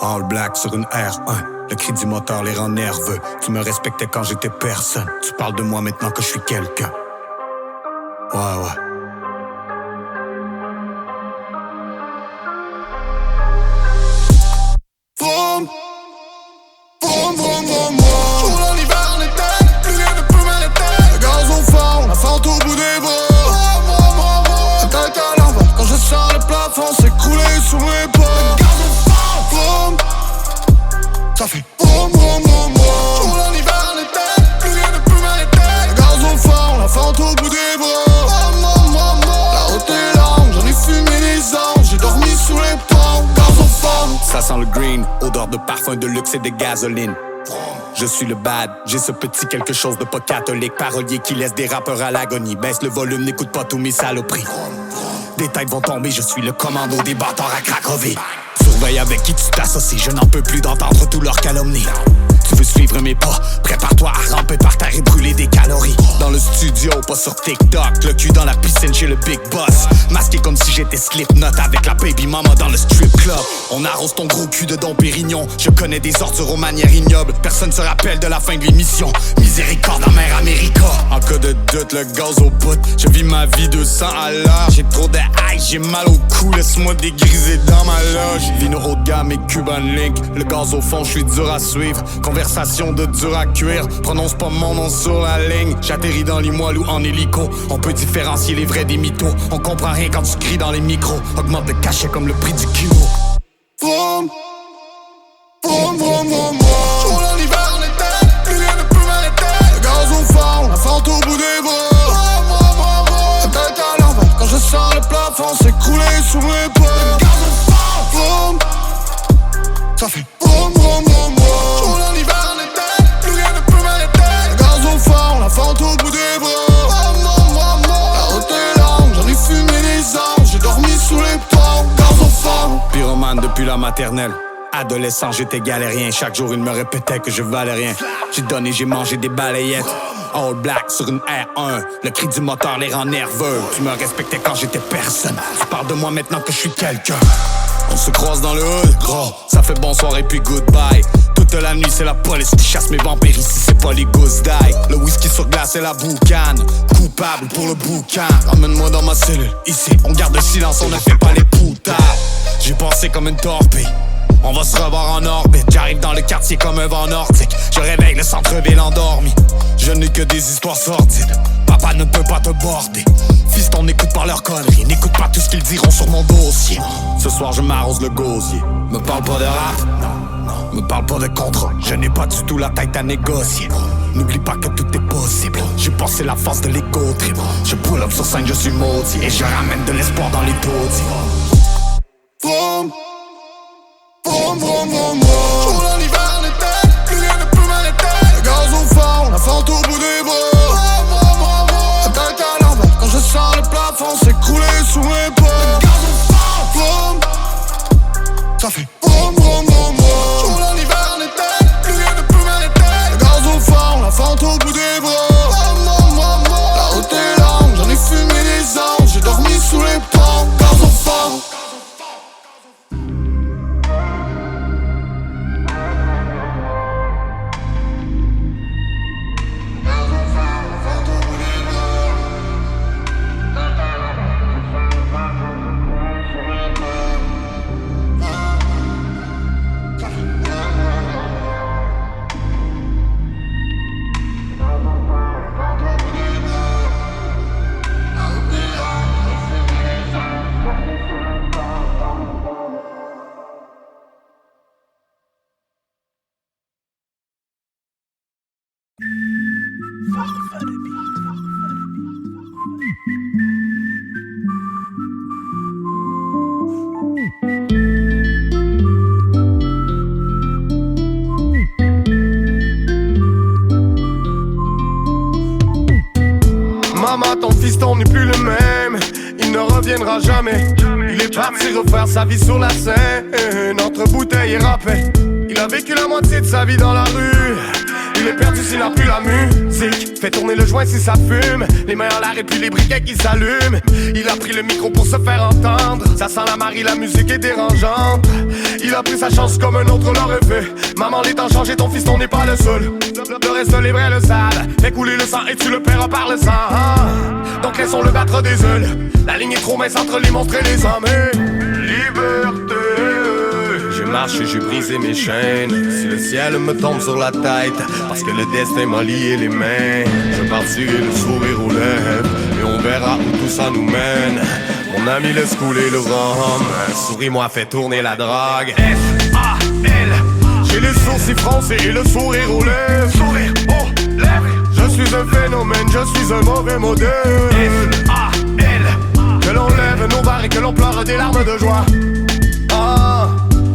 All black sur une R1. Le cri du moteur les rend nerveux. Tu me respectais quand j'étais personne. Tu parles de moi maintenant que je suis quelqu'un. Ouais. Vroom, vroom, vroom, vroom, vroom. Jour en hiver en été, plus rien ne peut m'arrêter. Le gaz au fond, la fente au bout des bras. La tête à l'envers, quand je sens le plafond s'écrouler sous mes pas. Le gaz au fond, vroom, ça fait vroom, vroom, vroom, vroom. Jour en hiver en été, plus rien ne peut m'arrêter. Le gaz au fond, la fente au bout des bras. La route est longue, j'en ai fumé des anges. J'ai dormi sous les ponts, gaz au fond. Ça sent le green, odeur de parfum de luxe et de gasoline. Je suis le bad, j'ai ce petit quelque chose de pas catholique. Parolier qui laisse des rappeurs à l'agonie. Baisse le volume, n'écoute pas tous mes saloperies. Des têtes vont tomber, je suis le commando des bâtards à Cracovie. Surveille avec qui tu t'associes, je n'en peux plus d'entendre tous leurs calomnies. Tu veux suivre mes pas, prépare-toi à ramper par terre et brûler des calories. Dans le studio, pas sur TikTok, le cul dans la piscine chez le Big Boss. Masqué comme si j'étais Slipknot avec la baby mama dans le strip club. On arrose ton gros cul de Dom Pérignon. Je connais des ordures aux manières ignobles. Personne se rappelle de la fin de l'émission. Miséricorde en mer America. En cas de doute, le gaz au bout. Je vis ma vie 200 à l'heure. J'ai trop de high, j'ai mal au cou. Laisse-moi dégriser dans ma loge. Vino haut de gamme et Cuban Link. Le gaz au fond, je suis dur à suivre. Conversation de dur à cuire. Prononce pas mon nom sur la ligne. J'atterris dans Limoilou ou en hélico. On peut différencier les vrais des mythos. On comprend rien quand tu cries dans les micros. Augmente le cachet comme le prix du kilo. Vroom, vroom, vroom, vroom, vroom. Jour en hiver en été, plus rien ne peut m'arrêter. Le gaz au fond, la fente au bout des bras. La tête à l'envers, quand je sens le plafond s'écrouler sous mes pas. Le gaz au fond, vroom, ça fait vroom, vroom, vroom, vroom. Jour en hiver en été, plus rien ne peut m'arrêter. Le gaz au fond, la fente au bout des bras. La route est longue, j'en ai fumé des anges. J'ai dormi sous les ponts, gaz au fond. Pyromane depuis la maternelle. Adolescent, j'étais galérien. Chaque jour, il me répétait que je valais rien. J'ai donné, j'ai mangé des balayettes. All black sur une R1. Le cri du moteur les rend nerveux. Tu me respectais quand j'étais personne. Tu parles de moi maintenant que je suis quelqu'un. On se croise dans le hood, gros. Ça fait bonsoir et puis goodbye. Toute la nuit, c'est la police qui chasse mes vampires. Ici, c'est pas les gousses d'ail. Le whisky sur glace et la boucane. Coupable pour le bouquin. Emmène-moi dans ma cellule. Ici, on garde le silence, on ne fait pas les poutards. J'ai pensé comme une torpille. On va se revoir en orbite. J'arrive dans le quartier comme un vent nordique. Je réveille le centre-ville endormi. Je n'ai que des histoires sordides. Papa ne peut pas te border. Fiston, n'écoute pas leurs conneries. N'écoute pas tout ce qu'ils diront sur mon dossier. Ce soir, je m'arrose le gosier. Me parle pas de rap, non. Me parle pas de contrat. Je n'ai pas du tout la tête à négocier. N'oublie pas que tout est possible. J'ai passé la force de l'ego trip. Je pull up sur scène, je suis maudit. Et je ramène de l'espoir dans les taudis. Vroom, vroom, vroom, vroom, vroom. Jour en hiver en été, plus rien ne peut m'arrêter. Le gaz au fond, la fente au bout des bras. La tête à l'envers, quand je sens le plafond s'écrouler sous mes pas. Le gaz au fond, vroom, ça fait vroom, vroom, vroom, vroom. Jour en hiver en été, plus rien ne peut m'arrêter. Le gaz au fond, la fente au bout des bras. La route est longue, j'en ai fumé des anges. J'ai dormi sous les ponts, gaz au fond. Maman, ton fiston n'est plus le même. Il ne reviendra jamais. Il est parti refaire sa vie sur la scène. Notre bouteille est râpée. Il a vécu la moitié de sa vie dans la rue. Il est perdu s'il n'a plus la musique. Fait tourner le joint si ça fume. Les mains en l'air et puis les briquets qui s'allument. Il a pris le micro pour se faire entendre. Ça sent la Marie, la musique est dérangeante. Il a pris sa chance comme un autre l'aurait fait. Maman, les temps changent et ton fils, on n'est pas le seul. Le reste, les vrais le savent. Fais couler le sang et tu le paieras par le sang. Donc laissons-le battre des ailes. La ligne est trop mince entre les monstres et les hommes. Liberté. J'ai marché, j'ai brisé mes chaînes. Si le ciel me tombe sur la tête, parce que le destin m'a lié les mains, je partirai le sourire aux lèvres et on verra où tout ça nous mène. Mon ami laisse couler le rhum. Souris-moi, fais tourner la drague. F-A-L. J'ai les sourcils froncés et le sourire aux lèvres. Sourire aux lèvres. Je suis un phénomène, je suis un mauvais modèle. F-A-L. Que l'on lève nos barres et que l'on pleure des larmes de joie.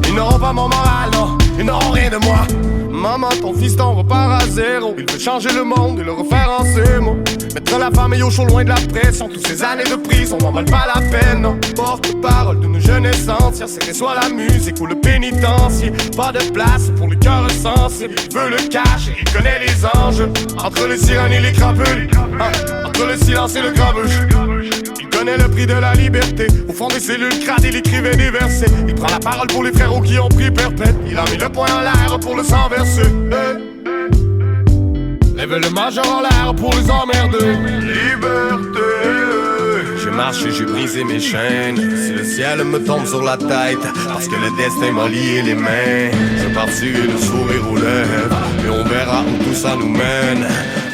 Ils n'auront pas mon moral, non, ils n'auront rien de moi. Maman, ton fiston repart à zéro. Il veut changer le monde et le refaire en ses mots. Mettre la famille au chaud loin de la pression. Toutes ces années de prison n'en valent pas la peine, non. Porte-parole d'une jeunesse entière. C'est soit la musique ou le pénitencier. Pas de place pour le cœur sensible. Il veut le cacher, il connaît les enjeux. Entre les sirènes et les crapules, entre le silence et le grabuge. Il connaît le prix de la liberté. Au fond des cellules crades, il écrivait des versets. Il prend la parole pour les frérots qui ont pris perpète. Il a mis le poing en l'air pour le sang versé. Lève le majeur en l'air pour les emmerder. Liberté. J'ai marché, j'ai brisé mes chaînes. Si le ciel me tombe sur la tête, parce que le destin m'a lié les mains, je partirai le sourire aux lèvres et on verra où tout ça nous mène.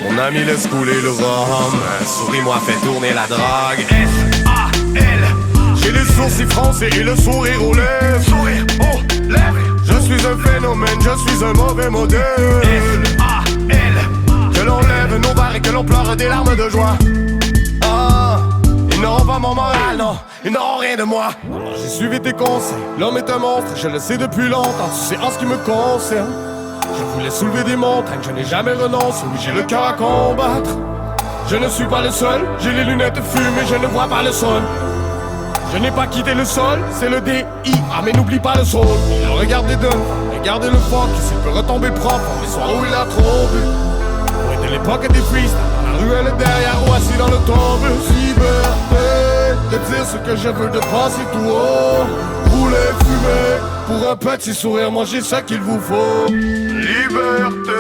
Mon ami laisse couler le rhum. Souris-moi, fais tourner la drague. F-A-L. J'ai les sourcils froncés et le sourire aux lèvres. Sourire aux lèvres. Je suis un phénomène, je suis un mauvais modèle. F-A-L. Que l'on lève nos barres et que l'on pleure des larmes de joie. Ils n'auront pas mon moral, non, ils n'auront rien de moi. Alors j'ai suivi tes conseils, l'homme est un monstre, je le sais depuis longtemps, tu sais en ce qui me concerne. Je voulais soulever des montagnes, je n'ai jamais renoncé, oui j'ai le cœur à combattre. Je ne suis pas le seul, j'ai les lunettes fumées, je ne vois pas le sol. Je n'ai pas quitté le sol, c'est le D.I.A. mais n'oublie pas le sol. Il a regardé d'un, regardez le fuck, s'il peut retomber propre, les soirs où il a trompé. Ouais, de l'époque des freestyles, dans la ruelle derrière ou assis dans le tombe. Liberté, de dire ce que je veux, de passer tout haut. Rouler, fumer, pour un petit sourire, moi j'ai ça qu'il vous faut. Liberté.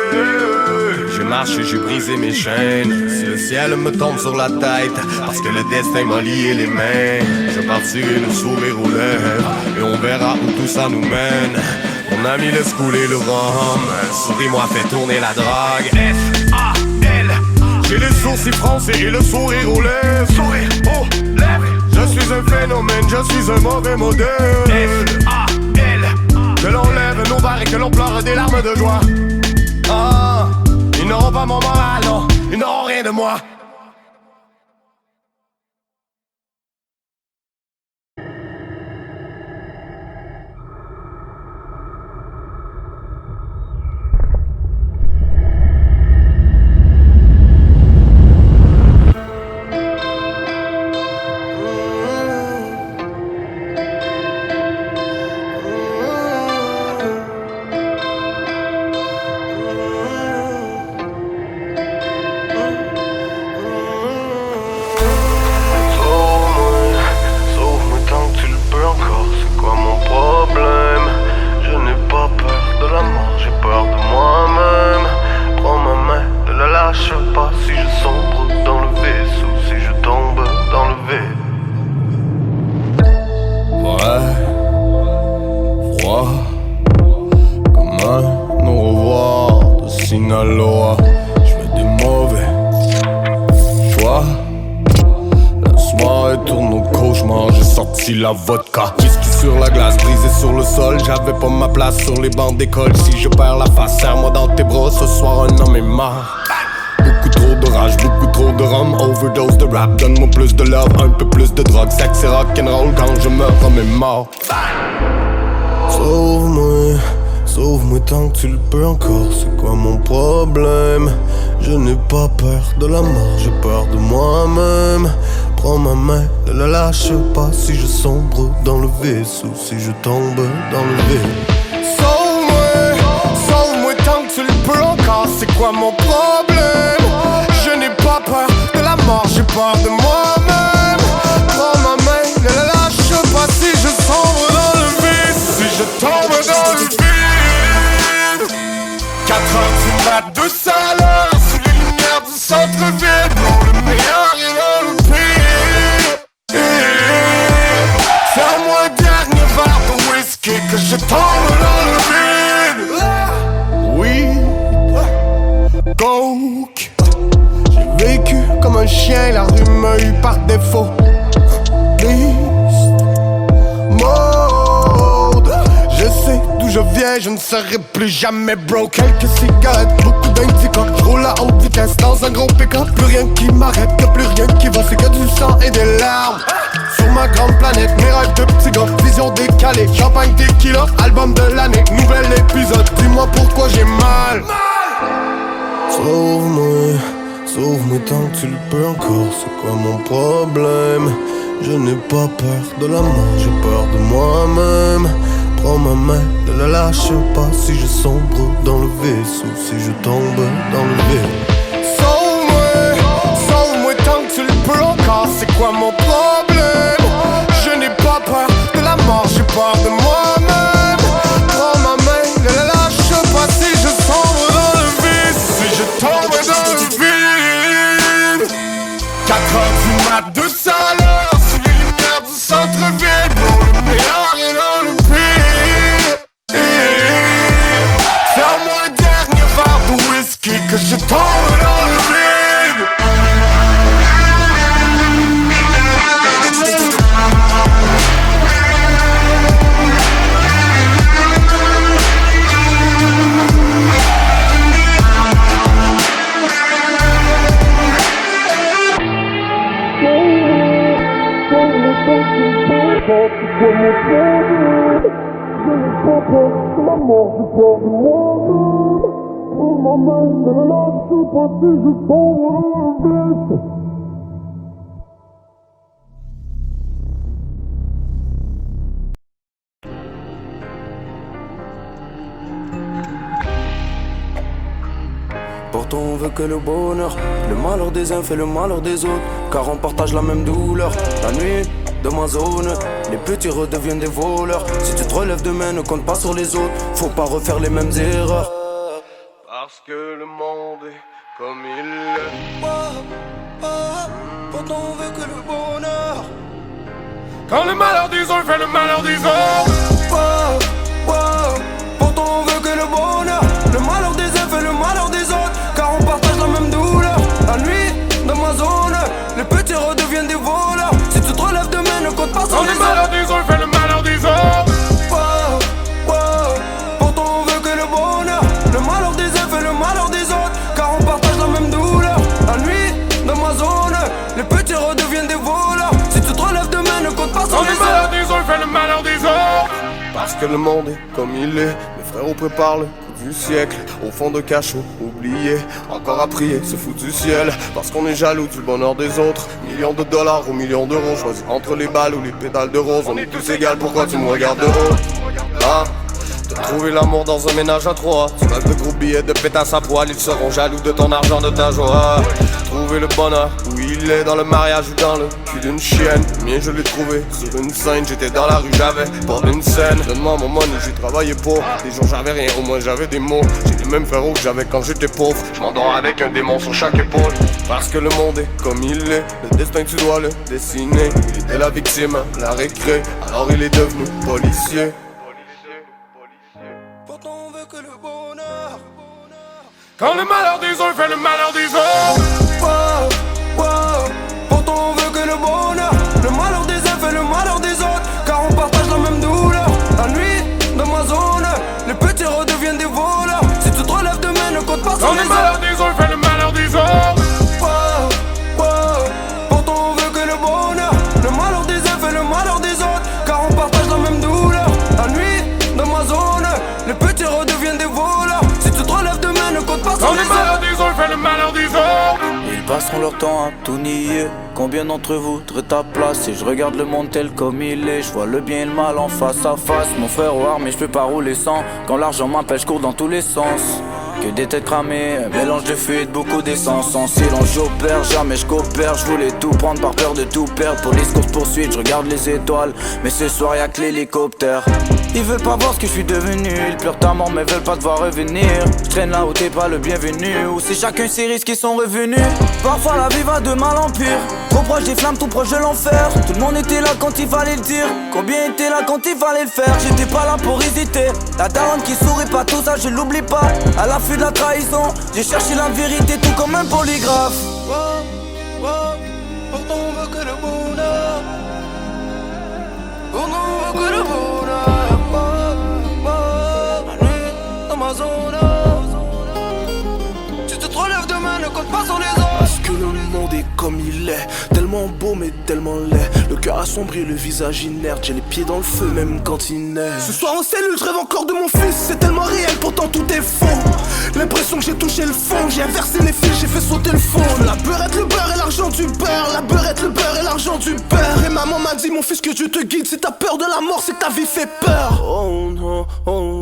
J'ai marché, j'ai brisé mes chaînes. Si le ciel me tombe sur la tête, parce que le destin m'a lié les mains, je partirai le sourire aux lèvres et on verra où tout ça nous mène. Mon ami laisse couler le rhum. Souris-moi, fais tourner la drague. F-A-L. J'ai les sourcils froncés et le sourire aux lèvres. Sourire aux lèvres. Je suis un phénomène, je suis un mauvais modèle. F-A-L. Que l'on lève nos barres et que l'on pleure des larmes de joie. Ils n'auront pas mon moral, non, ils n'auront rien de moi. La vodka, whisky sur la glace, brisé sur le sol. J'avais pas ma place sur les bancs d'école. Si je perds la face, serre-moi dans tes bras. Ce soir un homme est mort. Beaucoup trop de rage, beaucoup trop de rhum. Overdose de rap, donne-moi plus de love. Un peu plus de drogue, sexe et rock'n'roll. Quand je meurs, l'homme est mort. Sauve-moi, sauve-moi tant que tu le peux encore. C'est quoi mon problème? Je n'ai pas peur de la mort, j'ai peur de moi-même. Prends ma main, ne la lâche pas. Si je sombre dans le vaisseau, si je tombe dans le vide. Sauve-moi tant que tu le peux encore. c'est quoi mon problème? Je n'ai pas peur de la mort, j'ai peur de moi-même. Prends ma main, ne la lâche pas si je sombre dans le vide. Si je tombe dans le vide. 4 heures du mat, 200 à l'heure, sous les lumières du centre-ville. Dans le meilleur et dans le pire. Serre-moi un dernier verre de whisky, que je tombe dans le vide. Oui, coke. J'ai vécu comme un chien, la rue m'a eu par défaut. Beast mode. Je sais d'où je viens, je ne serai plus jamais broke. Quelques cigarettes, beaucoup d'indica. Je roule à haute vitesse dans un gros pick-up. Plus rien qui m'arrête, y'a plus rien qui va. C'est que du sang et des larmes. Sur ma grande planète, mes rêves de petits gars. Vision décalée, champagne tequila. Album de l'année, nouvel épisode. Dis-moi pourquoi j'ai mal. Sauve-moi, sauve-moi tant que tu le peux encore. C'est quoi mon problème? Je n'ai pas peur de la mort, j'ai peur de moi-même. Prends ma main, ne la lâche pas si je sombre dans le vaisseau, si je tombe dans le vide. Sauve-moi tant que tu le peux encore. C'est quoi mon problème? Je n'ai pas peur de la mort, j'ai peur de moi-même. Prends ma main, ne la lâche pas si je sombre dans le vide. Si je tombe dans le vide. 4 heures du mat, 200 à l'heure, sous les lumières du centre-ville. Dans le meilleur et dans le pire. Serre-moi un dernier verre de whisky, que je tombe dans le vide. Pourtant on veut que le bonheur, le malheur des uns fait le malheur des autres, car on partage la même douleur. La nuit de ma zone, les petits redeviennent des voleurs. Si tu te relèves demain, ne compte pas sur les autres, faut pas refaire les mêmes erreurs. Parce que le monde est comme il est. Pourtant on veut que le bonheur. Quand le malheur des uns fait le malheur des autres. Pourtant on veut que le bonheur, le malheur des uns fait le malheur des autres, car on partage la même douleur. La nuit dans ma zone, les petits redeviennent des voleurs. Si tu te relèves demain, ne compte pas sur les autres. Quand le malheur des uns fait le malheur des autres. Pourtant on veut que le bonheur, le malheur des uns fait le malheur des autres, car on partage la même douleur. La nuit dans ma zone, les petits redeviennent des voleurs. Si tu te relèves demain, ne compte pas sur Quand les le autres. malheur des uns fait le malheur des autres. Parce que le monde est comme il est. Mes frérots préparent le coup du siècle. Au fond de cachot, oublié. Encore à prier, se fout du ciel. Parce qu'on est jaloux du bonheur des autres. Millions de dollars ou millions d'euros. Choisis entre les balles ou les pédales de rose. On est tous égales, pourquoi tu me regardes de haut? Ah, t'as trouvé l'amour dans un ménage à trois. Tu rêves de gros billets de pétasse à poil. Ils seront jaloux de ton argent, de ta joie. Trouver le bonheur où il est, dans le mariage ou dans le cul d'une chienne. Le mien je l'ai trouvé sur une scène. J'étais dans la rue, j'avais pas une scène. Donne-moi mon money, j'ai travaillé pour. Des jours j'avais rien, au moins j'avais des mots. J'ai les mêmes frérots que j'avais quand j'étais pauvre. Je m'endors avec un démon sur chaque épaule. Parce que le monde est comme il est. Le destin tu dois le dessiner. Il était la victime, la récré. Alors il est devenu policier. Pourtant on veut que le bonheur. Quand le malheur des uns fait le malheur des autres. Pourtant on veut que le bonheur, le malheur des uns fait le malheur des autres, car on partage la même douleur. La nuit dans ma zone, les petits redeviennent des voleurs. Si tu te relèves demain, ne compte pas sur Quand les le malheur autres. des uns fait le malheur des autres. Pourtant on veut que le bonheur, le malheur des uns fait le malheur des autres, car on partage la même douleur. La nuit dans ma zone, les petits redeviennent des voleurs. Si tu te relèves demain, ne compte pas sur Quand les le malheur autres. des uns fait le malheur des autres. Ils passeront leur temps à tout nier. Combien d'entre vous voudraient ta place? Et je regarde le monde tel comme il est. Je vois le bien et le mal en face à face. Mon frère au armes mais je peux pas rouler sans. Quand l'argent m'appelle je cours dans tous les sens. Que des têtes cramées, mélange de fuite, beaucoup d'essence. En silence j'opère, jamais je coopère. Je voulais tout prendre par peur de tout perdre. Police course poursuite, je regarde les étoiles. Mais ce soir y'a que l'hélicoptère. Ils veulent pas voir ce que je suis devenu. Ils pleurent ta mort mais veulent pas te voir revenir. Je traîne là où t'es pas le bienvenu. Où c'est chacun ses risques qui sont revenus. Parfois la vie va de mal en pire. Trop proche des flammes, tout proche de l'enfer. Tout le monde était là quand il fallait le dire. Combien était là quand il fallait le faire. J'étais pas là pour hésiter. La daronne qui sourit pas, tout ça je l'oublie pas. À l'affût de la trahison, j'ai cherché la vérité tout comme un polygraphe. Pourtant on veut que le bonheur. Pour nous on veut que le bonheur. La nuit dans ma zone. Si tu te relèves demain, ne compte pas sur les autres. Parce que le monde est comme il est, tellement beau mais tellement laid. Le cœur assombri, le visage inerte, j'ai les pieds dans le feu même quand il neige. Ce soir en cellule, je rêve encore de mon fils, c'est tellement réel pourtant tout est faux. L'impression que j'ai touché le fond, j'ai inversé les fils, j'ai fait sauter le fond. La beurrette, le beurre et l'argent du beurre. La beurrette, le beurre et l'argent du beurre. Et maman m'a dit mon fils que Dieu te guide. Si t'as peur de la mort, c'est que ta vie fait peur. Oh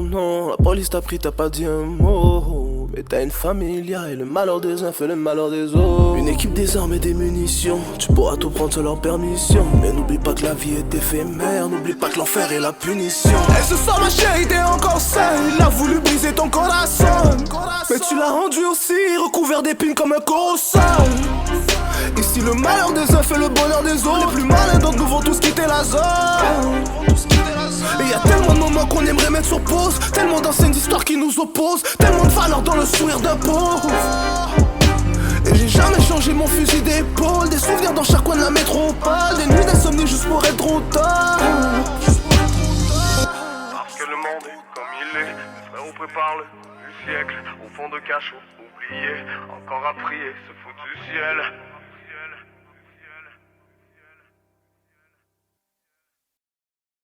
non, la police t'a pris, t'as pas dit un mot. Mais t'as une famille, et le malheur des uns fait le malheur des autres. Une équipe des armes et des munitions, tu pourras tout prendre sans leur permission. Mais n'oublie pas que la vie est éphémère, n'oublie pas que l'enfer est la punition. Et ce soir ma chérie t'es encore seule. Il a voulu briser ton corazon, mais tu l'as rendu aussi recouvert d'épines comme un colossal. Et si le malheur des uns fait le bonheur des autres, les plus malins d'entre nous vont tous quitter la zone. Et y'a tellement de moments qu'on aimerait mettre sur pause, tellement d'anciennes histoires qui nous opposent, tellement de valeurs dans le sourire d'un pauvre. Et j'ai jamais changé mon fusil d'épaule, des souvenirs dans chaque coin de la métropole, des nuits d'insomnie juste pour être trop tard. Parce que le monde est comme il est, mes frères on prépare le du siècle, au fond de cachot, oublié, encore à prier, ce foutu ciel.